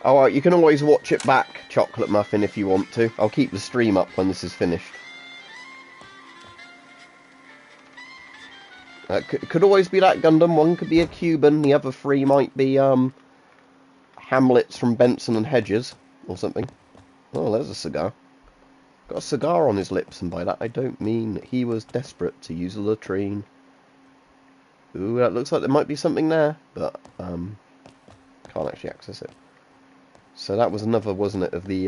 Alright, you can always watch it back, Chocolate Muffin, if you want to. I'll keep the stream up when this is finished. Could always be that Gundam. One could be a Cuban, the other 3 might be, Hamlets from Benson and Hedges, or something. Oh, there's a cigar. Got a cigar on his lips, and by that I don't mean that he was desperate to use a latrine. Ooh, that looks like there might be something there, but, can't actually access it. So that was another, wasn't it, of the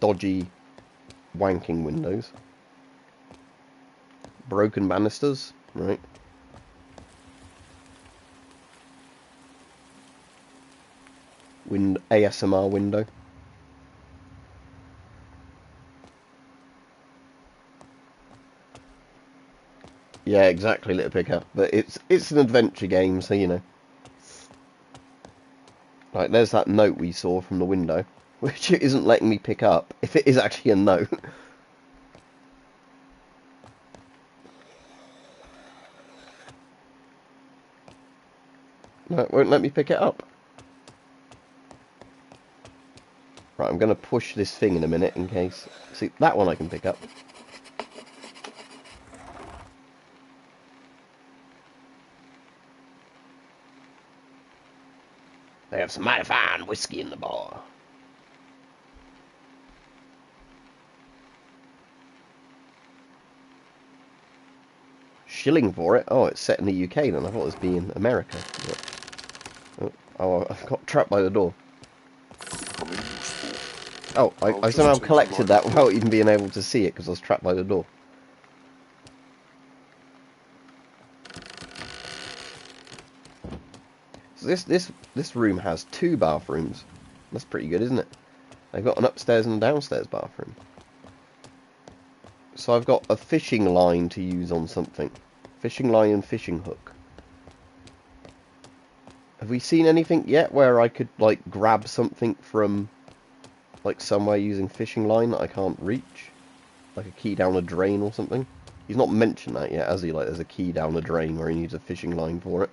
dodgy wanking windows. Broken banisters, right. ASMR window. Yeah, exactly, Little Picker. But it's an adventure game, so you know. Right, there's that note we saw from the window, which it isn't letting me pick up, if it is actually a note. No, it won't let me pick it up. Right, I'm going to push this thing in a minute in case... See, that one I can pick up. They have some mighty fine whiskey in the bar. Shilling for it? Oh, it's set in the UK then. I thought it was being America. But... Oh, I got trapped by the door. Oh, I somehow collected that without even being able to see it because I was trapped by the door. So this room has 2 bathrooms. That's pretty good, isn't it? They've got an upstairs and a downstairs bathroom. So I've got a fishing line to use on something. Fishing line and fishing hook. Have we seen anything yet where I could, like, grab something from, like, somewhere using fishing line that I can't reach? Like a key down a drain or something? He's not mentioned that yet, has he? Like, there's a key down a drain where he needs a fishing line for it.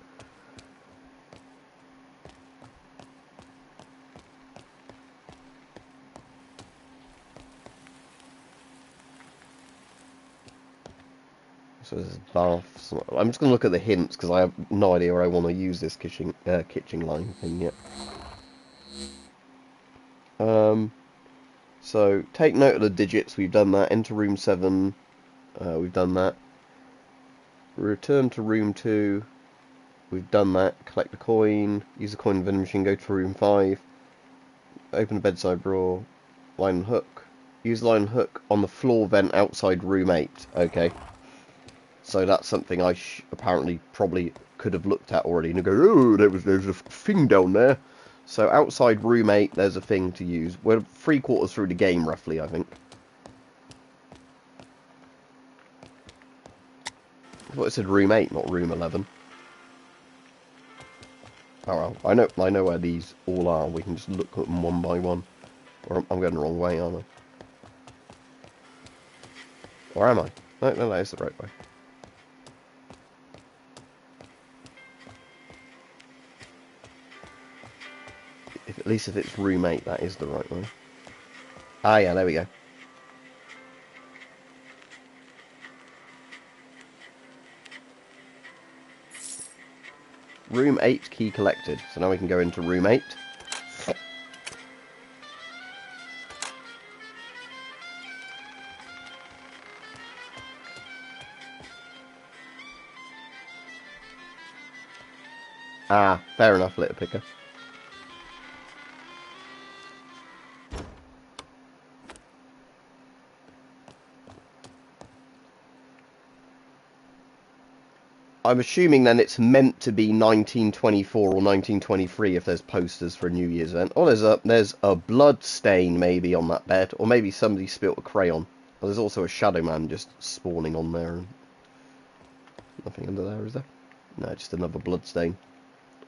So there's baths. I'm just going to look at the hints because I have no idea where I want to use this kitchen line thing yet. So take note of the digits. We've done that. Enter room 7. We've done that. Return to room 2. We've done that. Collect the coin. Use the coin in the vending machine. Go to room 5. Open the bedside drawer. Line and hook. Use line and hook on the floor vent outside room 8. Okay. So that's something I apparently probably could have looked at already and go, oh, there's a thing down there. So outside room 8, there's a thing to use. We're 3/4 through the game, roughly, I think. I thought it said room 8, not room 11. Oh well, I know where these all are. We can just look at them one by one. Or I'm going the wrong way, aren't I? Or am I? No, that is the right way. At least if it's room 8, that is the right way. Ah, yeah, there we go. Room 8 key collected. So now we can go into room 8. Ah, fair enough, Litter Picker. I'm assuming then it's meant to be 1924 or 1923 if there's posters for a New Year's event. Oh, there's a blood stain maybe on that bed, or maybe somebody spilt a crayon. Oh, there's also a shadow man just spawning on there. And nothing under there, is there? No, just another blood stain,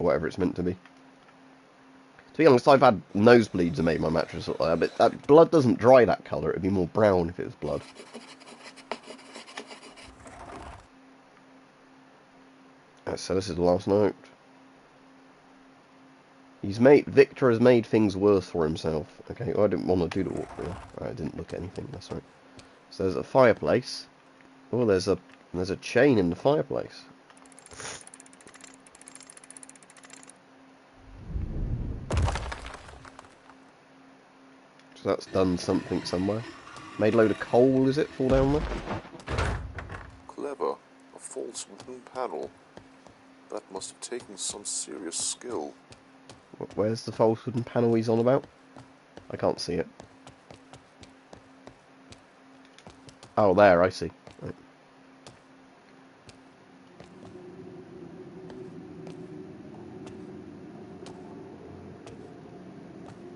or whatever it's meant to be. To be honest, I've had nosebleeds and made my mattress look like that, but that blood doesn't dry that colour. It'd be more brown if it was blood. So this is the last note. Victor has made things worse for himself. Okay, well, I didn't want to do the walkthrough. Right, I didn't look at anything, that's right. So there's a fireplace. Oh, there's a chain in the fireplace. So that's done something somewhere. Made a load of coal, is it? Fall down there? Clever. A false wooden panel. That must have taken some serious skill. Where's the false wooden panel he's on about? I can't see it. Oh, there, I see. Right.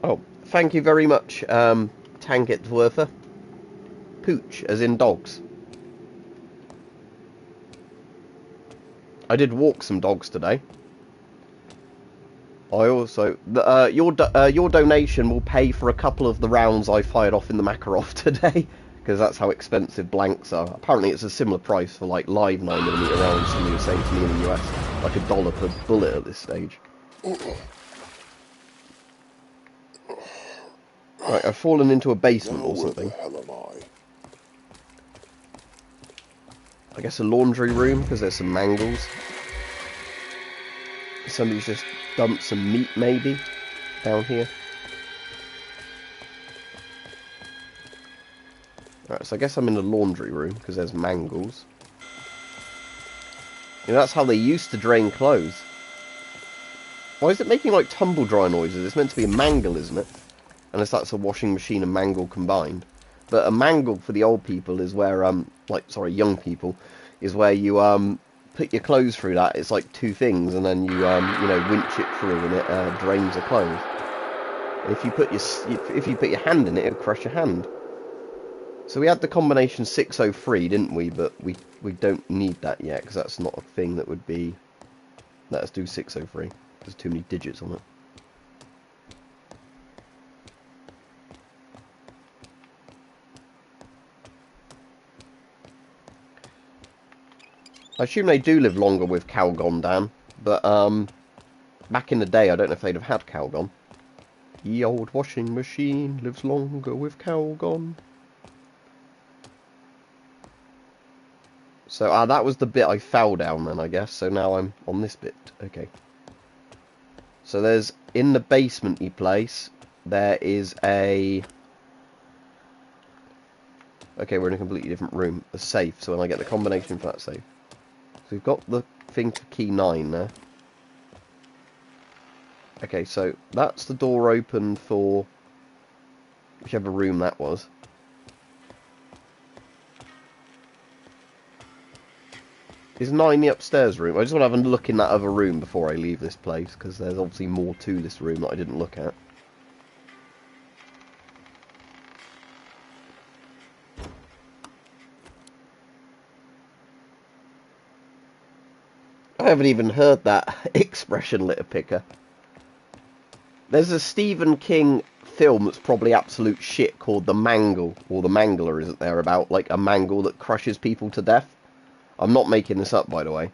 Oh, thank you very much, Tanketsworther. Pooch, as in dogs. I did walk some dogs today. I also... your donation will pay for a couple of the rounds I fired off in the Makarov today, because that's how expensive blanks are. Apparently it's a similar price for, like, live 9mm rounds, somebody was saying to me in the US. Like $1 per bullet at this stage. Right, I've fallen into a basement Now or something. where the hell am I guess a laundry room, because there's some mangles. Somebody's just dumped some meat, maybe, down here. Alright, so I guess I'm in the laundry room, because there's mangles. You know, that's how they used to drain clothes. Why is it making, like, tumble dry noises? It's meant to be a mangle, isn't it? Unless that's a washing machine and mangle combined. But a mangle for the old people is where, young people, is where you, put your clothes through that. It's like two things, and then you, winch it through, and it, drains the clothes. And if you put your hand in it, it'll crush your hand. So we had the combination 603, didn't we? But we don't need that yet, because that's not a thing that would be... Let us do 603. There's too many digits on it. I assume they do live longer with Calgon, Dan, but back in the day, I don't know if they'd have had Calgon. The old washing machine lives longer with Calgon. So, that was the bit I fell down then, I guess, so now I'm on this bit. Okay. So there's, in the basement-y place, there is a... Okay, we're in a completely different room. A safe, so when I get the combination for that safe. So we've got the thing for key 9 there. Okay, so that's the door open for whichever room that was. Is 9 the upstairs room? I just want to have a look in that other room before I leave this place, because there's obviously more to this room that I didn't look at. I haven't even heard that expression, litter picker. There's a Stephen King film that's probably absolute shit called The Mangle, or The Mangler, isn't there, about, like, a mangle that crushes people to death? I'm not making this up, by the way.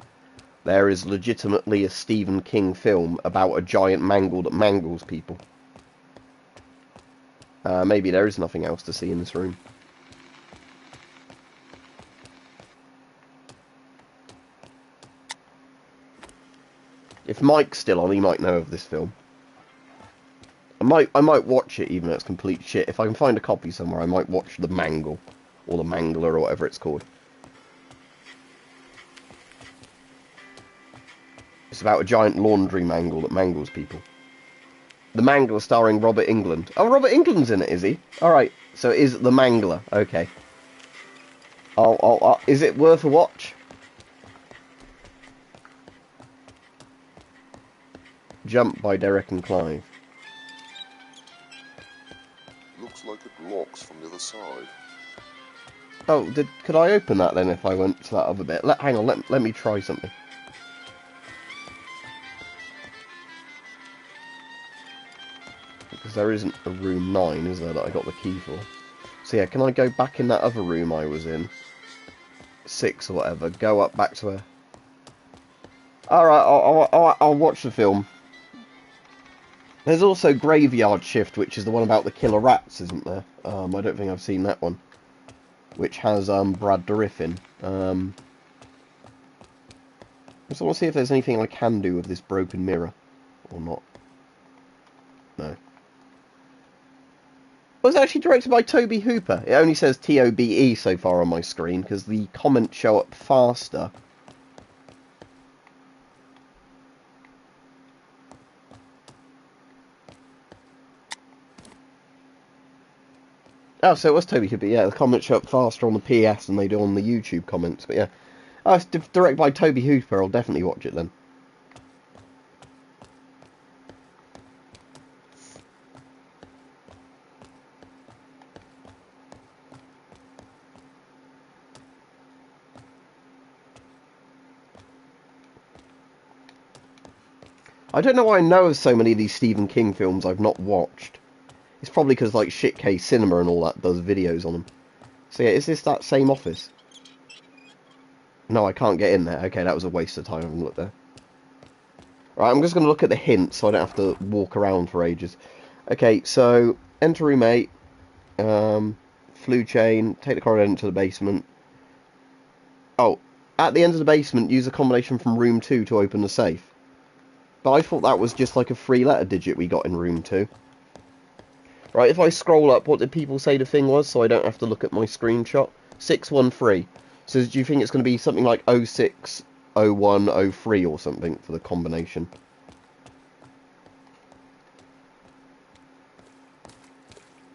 There is legitimately a Stephen King film about a giant mangle that mangles people. Maybe there is nothing else to see in this room. If Mike's still on, he might know of this film. I might watch it, even though it's complete shit. If I can find a copy somewhere, I might watch The Mangle, or The Mangler, or whatever it's called. It's about a giant laundry mangle that mangles people. The Mangler starring Robert Englund. Oh, Robert Englund's in it, is he? Alright, so it is The Mangler. Okay. Is it worth a watch? Jump by Derek and Clive. Looks like it locks from the other side. Oh, could I open that then if I went to that other bit? Hang on, let me try something. Because there isn't a room 9, is there, that I got the key for? So yeah, can I go back in that other room I was in? 6 or whatever, go up back to her. Alright, I'll watch the film. There's also Graveyard Shift, which is the one about the killer rats, isn't there? I don't think I've seen that one. Which has Brad Dourif in. I just want to see if there's anything I can do with this broken mirror. Or not. No. Well, it's actually directed by Toby Hooper. It only says Tobe so far on my screen, because the comments show up faster. Oh, so it was Toby Hooper, yeah. The comments show up faster on the PS than they do on the YouTube comments, but yeah. Oh, it's directed by Toby Hooper. I'll definitely watch it then. I don't know why I know of so many of these Stephen King films I've not watched. It's probably because, like, Shitcase Cinema and all that does videos on them. So yeah, is this that same office? No, I can't get in there. Okay, that was a waste of time. I haven't looked there. Right, I'm just going to look at the hints so I don't have to walk around for ages. Okay, so enter room 8, flue chain, take the corridor into the basement. Oh, at the end of the basement, use a combination from room 2 to open the safe. But I thought that was just like a 3-letter digit we got in room 2. Right, if I scroll up, what did people say the thing was, so I don't have to look at my screenshot? 613. So do you think it's going to be something like 06, 01, 03 or something for the combination?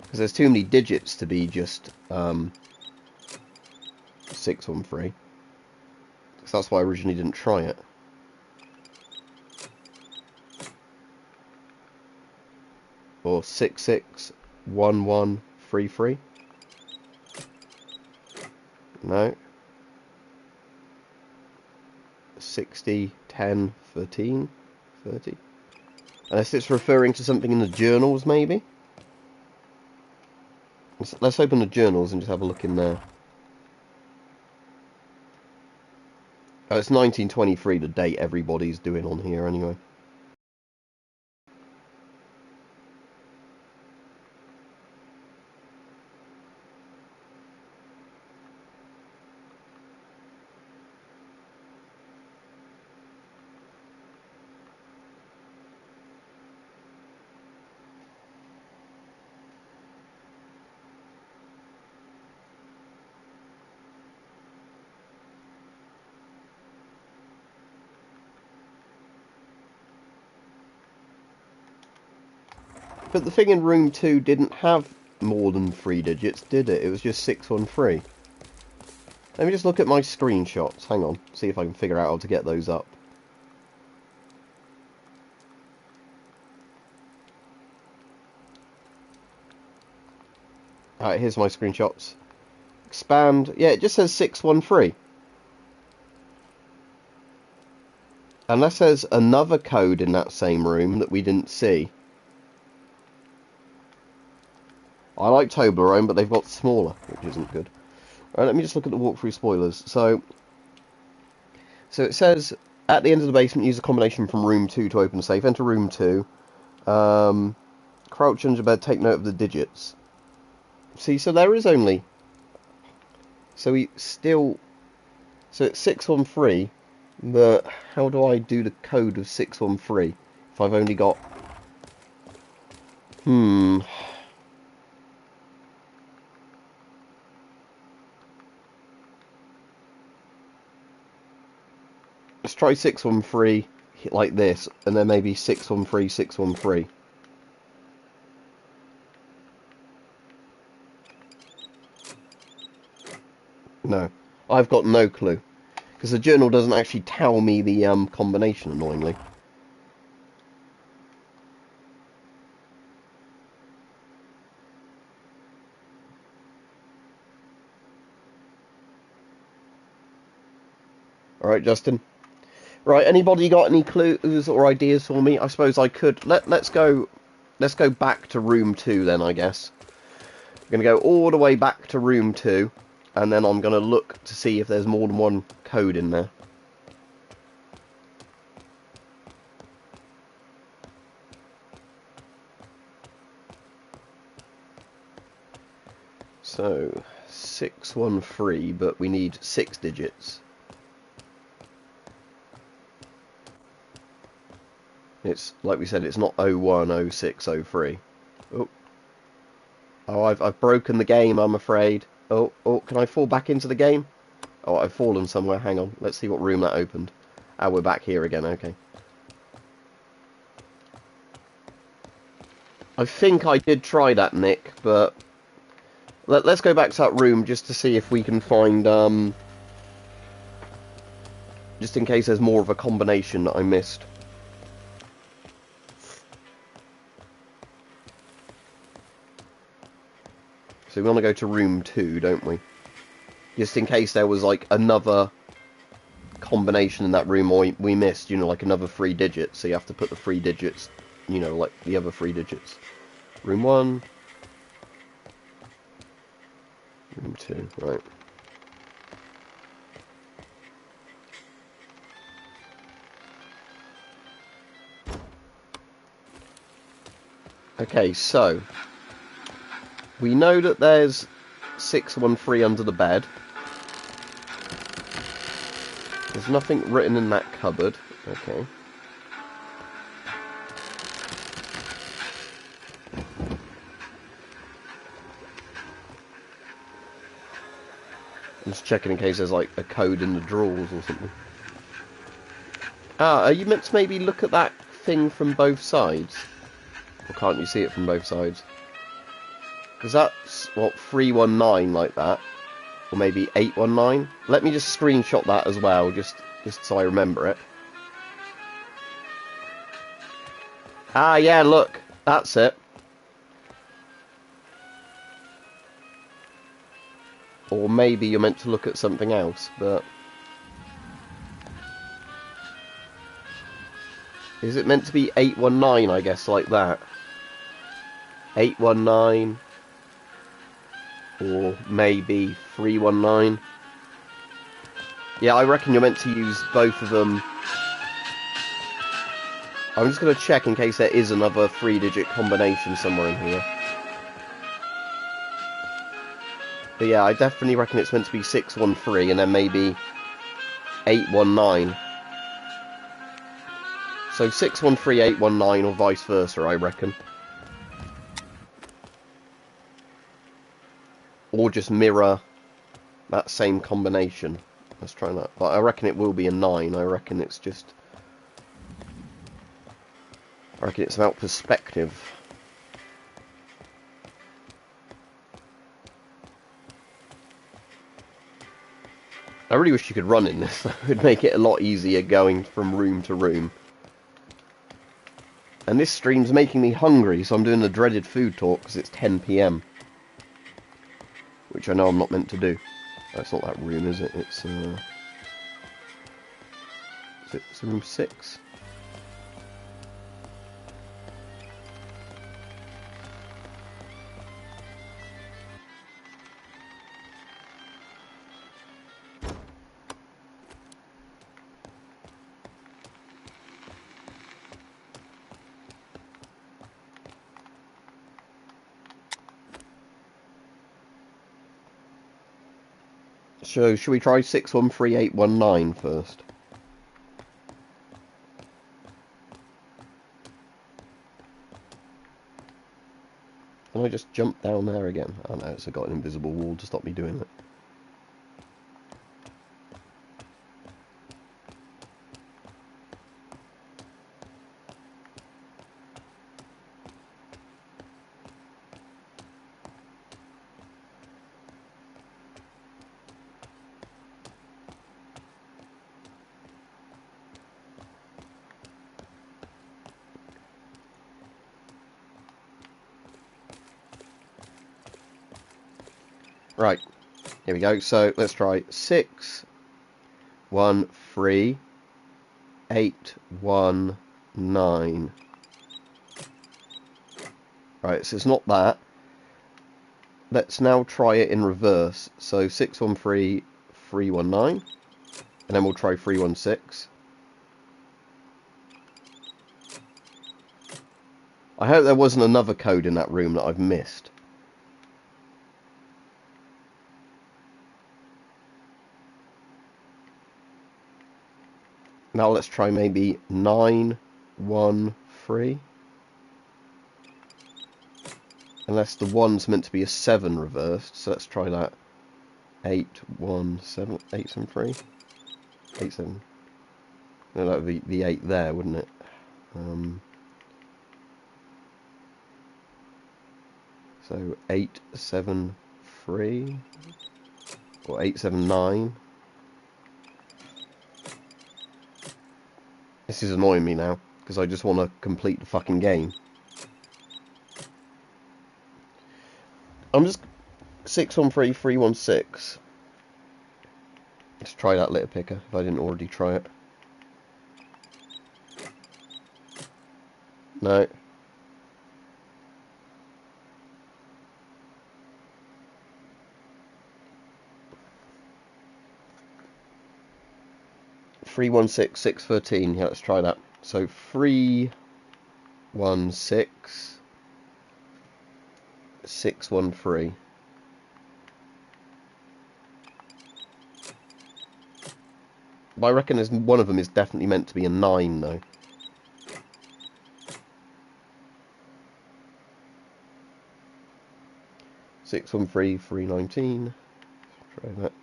Because there's too many digits to be just 613. So that's why I originally didn't try it. Or 661133. No. 60, 10, 13, 30. Unless it's referring to something in the journals, maybe? Let's open the journals and just have a look in there. Oh, it's 1923, the date everybody's doing on here anyway. But the thing in room 2 didn't have more than 3 digits, did it? It was just 613. Let me just look at my screenshots. Hang on, see if I can figure out how to get those up. Alright, here's my screenshots. Expand. Yeah, it just says 613. Unless there's another code in that same room that we didn't see. I like Toblerone, but they've got smaller, which isn't good. Alright, let me just look at the walkthrough spoilers. So it says, at the end of the basement, use a combination from room 2 to open the safe. Enter room 2. Crouch under bed, take note of the digits. See, so there is only... So it's 613, but how do I do the code of 613 if I've only got... Let's try 613 like this, and then maybe 613, 613. No, I've got no clue. Because the journal doesn't actually tell me the combination, annoyingly. Alright, Justin. Right, anybody got any clues or ideas for me? I suppose I could. Let's go back to room 2 then, I guess. I'm going to go all the way back to room 2, and then I'm going to look to see if there's more than one code in there. So, 613, but we need 6 digits. It's, like we said, it's not 01, 06, 03. Oh, I've broken the game, I'm afraid. Oh, can I fall back into the game? Oh, I've fallen somewhere. Hang on. Let's see what room that opened. Ah, we're back here again. Okay. I think I did try that, Nick, but... Let's go back to that room just to see if we can find, just in case there's more of a combination that I missed. So we want to go to room 2, don't we? Just in case there was, like, another combination in that room we missed, you know, like another 3 digits, so you have to put the 3 digits, you know, like the other 3 digits. Room 1. Room 2, right. Okay, so we know that there's 613 under the bed. There's nothing written in that cupboard. Okay. I'm just checking in case there's like a code in the drawers or something. Ah, are you meant to maybe look at that thing from both sides? Or can't you see it from both sides? Because that's, what, 319 like that. Or maybe 819. Let me just screenshot that as well, just so I remember it. Ah, yeah, look. That's it. Or maybe you're meant to look at something else, but... Is it meant to be 819, I guess, like that? 819... Or maybe 319. Yeah, I reckon you're meant to use both of them. I'm just going to check in case there is another 3-digit combination somewhere in here. But yeah, I definitely reckon it's meant to be 613 and then maybe 819. So 613, 819 or vice versa, I reckon. Or just mirror that same combination. Let's try that. But I reckon it will be a 9. I reckon it's just... I reckon it's about perspective. I really wish you could run in this. It would make it a lot easier going from room to room. And this stream's making me hungry, so I'm doing the dreaded food talk because it's 10 PM. Which I know I'm not meant to do. That's not that room, is it? It's room 6? So, should we try 613819 first? Can I just jump down there again? Oh no, it's got an invisible wall to stop me doing it. Right, here we go. So let's try 6, 1, 3, 8, 1, 9. Right, so it's not that. Let's now try it in reverse. So 613, 319, and then we'll try 316. I hope there wasn't another code in that room that I've missed. Now let's try maybe 913. Unless the 1's meant to be a 7 reversed, so let's try that. 817, 873? 87. No, that would be the 8 there, wouldn't it? So 873 or 879. This is annoying me now, because I just want to complete the fucking game. I'm just 613316. to try that litter picker, if I didn't already try it. No. Three 1 6 6 13. Yeah, let's try that. So 3 1 6 6 1 3. But I reckon one of them is definitely meant to be a 9 though. Six 1 3 3 19. Try that.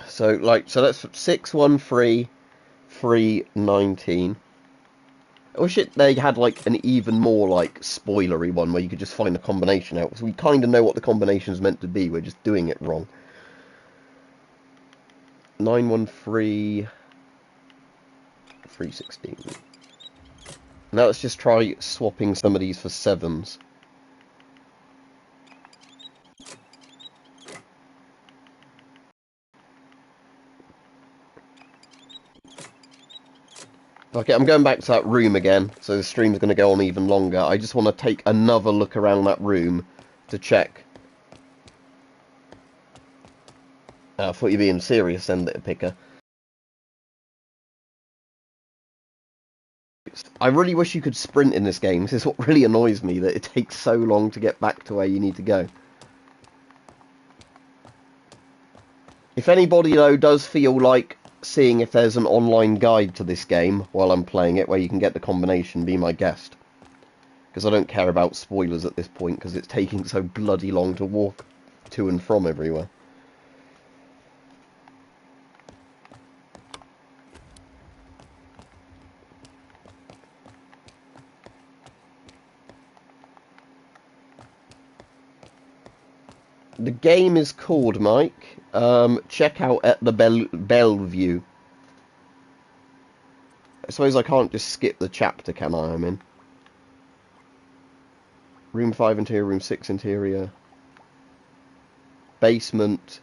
So that's 6 1 3 3 19. I wish they had like an even more like spoilery one where you could just find the combination out. So we kind of know what the combination is meant to be. We're just doing it wrong. 913 316. Now let's just try swapping some of these for 7s. Okay, I'm going back to that room again, so the stream's going to go on even longer. I just want to take another look around that room to check. I thought you were being serious then, litter picker. I really wish you could sprint in this game. This is what really annoys me, that it takes so long to get back to where you need to go. If anybody, though, does feel like seeing if there's an online guide to this game while I'm playing it, where you can get the combination, be my guest. Because I don't care about spoilers at this point, because it's taking so bloody long to walk to and from everywhere. The game is called, Mike, check out at the Bellevue. I suppose I can't just skip the chapter, can I? I'm in. Room 5 interior, room 6 interior. Basement.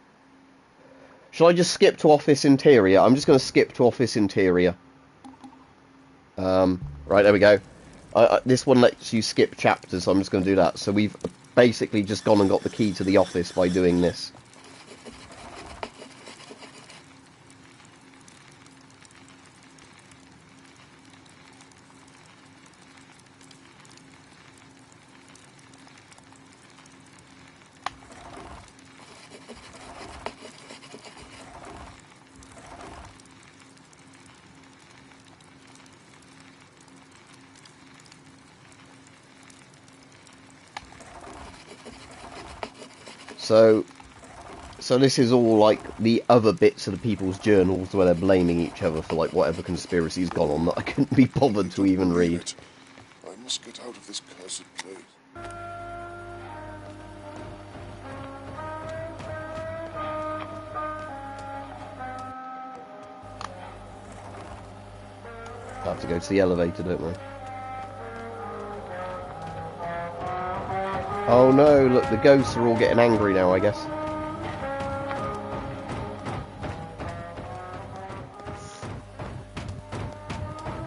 Shall I just skip to office interior? I'm just going to skip to office interior. Right, there we go. This one lets you skip chapters, so I'm just going to do that. So we've basically just gone and got the key to the office by doing this. So this is all like the other bits of the people's journals where they're blaming each other for like whatever conspiracy's gone on that I couldn't be bothered to even read. I must get out of this cursed place. I have to go to the elevator, don't I? Oh no, look, the ghosts are all getting angry now, I guess.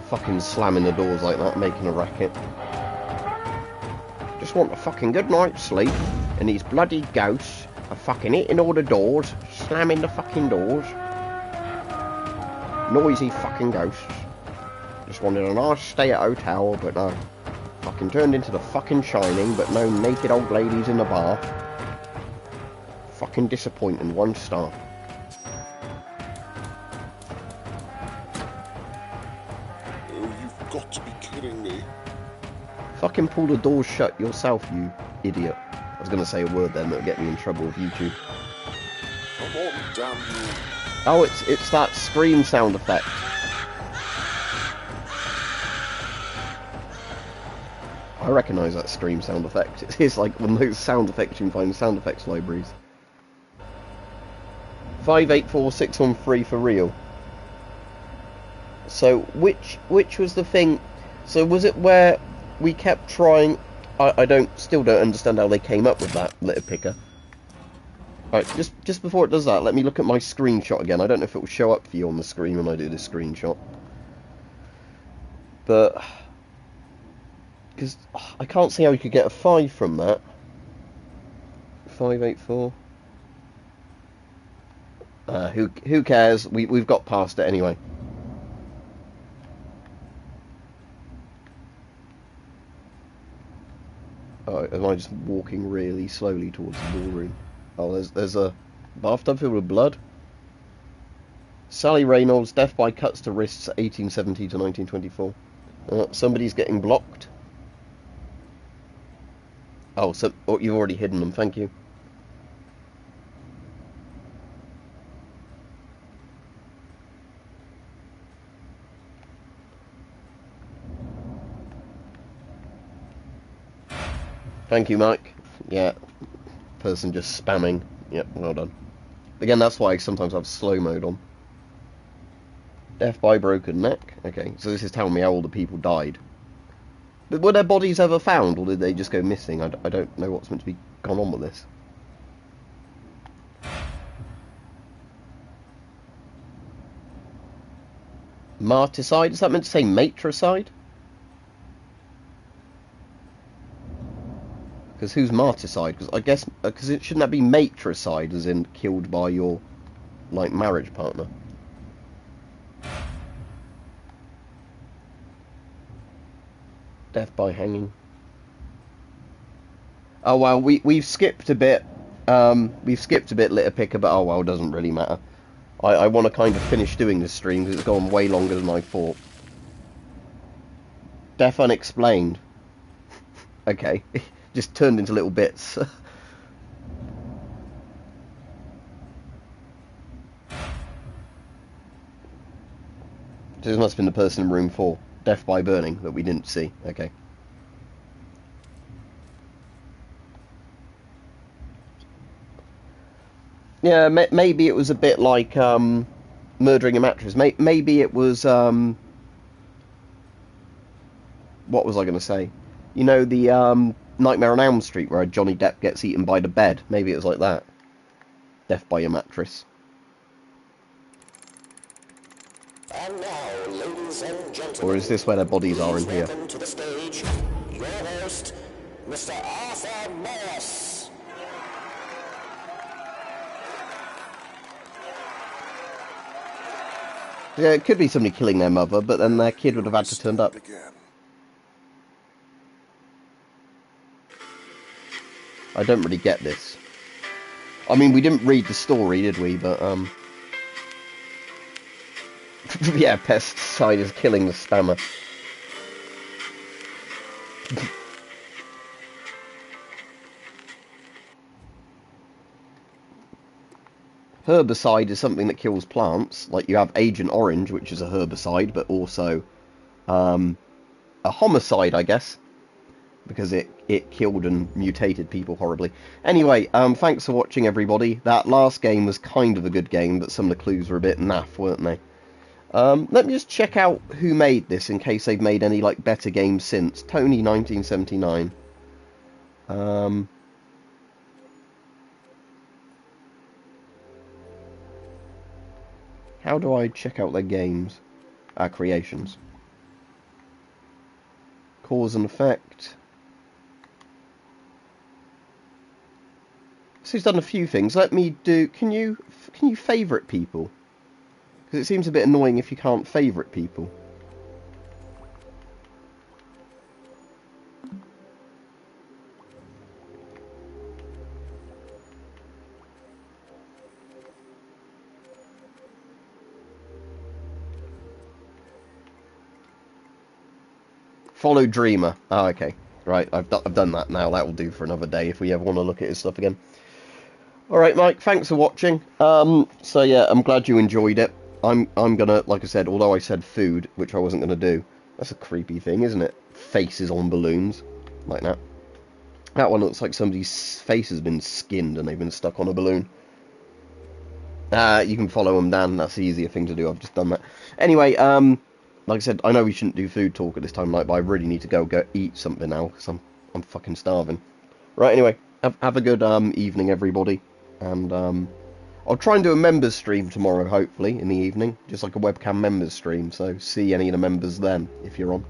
Fucking slamming the doors like that, making a racket. Just want a fucking good night's sleep, and these bloody ghosts are fucking hitting all the doors, slamming the fucking doors. Noisy fucking ghosts. Just wanted a nice stay at hotel, but no. Fucking turned into the fucking Shining, but no naked old ladies in the bar. Fucking disappointing, 1 star. Got to be kidding me. Fucking pull the doors shut yourself, you idiot. I was going to say a word then that would get me in trouble with YouTube. Come on, damn you. Oh, it's that scream sound effect. I recognise that scream sound effect. It's like one of those sound effects you can find in sound effects libraries. 584613 for real. So which was the thing? So was it where we kept trying? I still don't understand how they came up with that litter picker. Right, just before it does that, let me look at my screenshot again. I don't know if it will show up for you on the screen when I do this screenshot. But, because I can't see how you could get a 5 from that. 584. Who cares? We've got past it anyway. Oh, am I just walking really slowly towards the ballroom? Oh, there's a bathtub filled with blood. Sally Reynolds, death by cuts to wrists, 1870 to 1924. Somebody's getting blocked. Oh, you've already hidden them, thank you. Thank you, Mike. Yeah, person just spamming. Yep, well done. Again, that's why I sometimes have slow mode on. Death by broken neck. Okay, so this is telling me how all the people died. But were their bodies ever found, or did they just go missing? I don't know what's meant to be gone on with this. Marticide? Is that meant to say matricide? Because who's marticide? Because I guess, shouldn't that be matricide, as in killed by your, like, marriage partner? Death by hanging. Oh well, we've skipped a bit. We've skipped a bit litter picker, but oh well, doesn't really matter. I want to kind of finish doing this stream because it's gone way longer than I thought. Death unexplained. Okay, just turned into little bits. This must have been the person in room 4. Death by burning that we didn't see. Okay. Yeah, maybe it was a bit like murdering a mattress. Maybe it was what was I going to say? You know, the Nightmare on Elm Street where Johnny Depp gets eaten by the bed. Maybe it was like that. Death by a mattress. And now, ladies and gentlemen, or is this where their bodies are in here? welcome to the stage, your host, Mr. Arthur Morris. Yeah, it could be somebody killing their mother, but then their kid would have had to turn up. I don't really get this. I mean, we didn't read the story, did we? But, yeah, pesticide is killing the spammer. Herbicide is something that kills plants. Like, you have Agent Orange, which is a herbicide, but also a homicide, I guess. Because it killed and mutated people horribly. Anyway, thanks for watching, everybody. That last game was kind of a good game, but some of the clues were a bit naff, weren't they? Let me just check out who made this, in case they've made any, like, better games since. Tony, 1979. How do I check out their games? Creations. Cause and effect. So he's done a few things. Let me do... Can you favourite people? Because it seems a bit annoying if you can't favourite people. Follow Dreamer. Oh, okay. Right, I've done that now. That will do for another day if we ever want to look at his stuff again. Alright, Mike, thanks for watching. So yeah, I'm glad you enjoyed it. I'm gonna, like I said, although I said food, which I wasn't gonna do. That's a creepy thing, isn't it? Faces on balloons. Like that. That one looks like somebody's face has been skinned and they've been stuck on a balloon. You can follow them, Dan. That's the easier thing to do. I've just done that. Anyway, like I said, I know we shouldn't do food talk at this time of night, but I really need to go eat something now, because I'm fucking starving. Right, anyway, have a good evening, everybody. And I'll try and do a members stream tomorrow, hopefully, in the evening. Just like a webcam members stream, so see any of the members then, if you're on.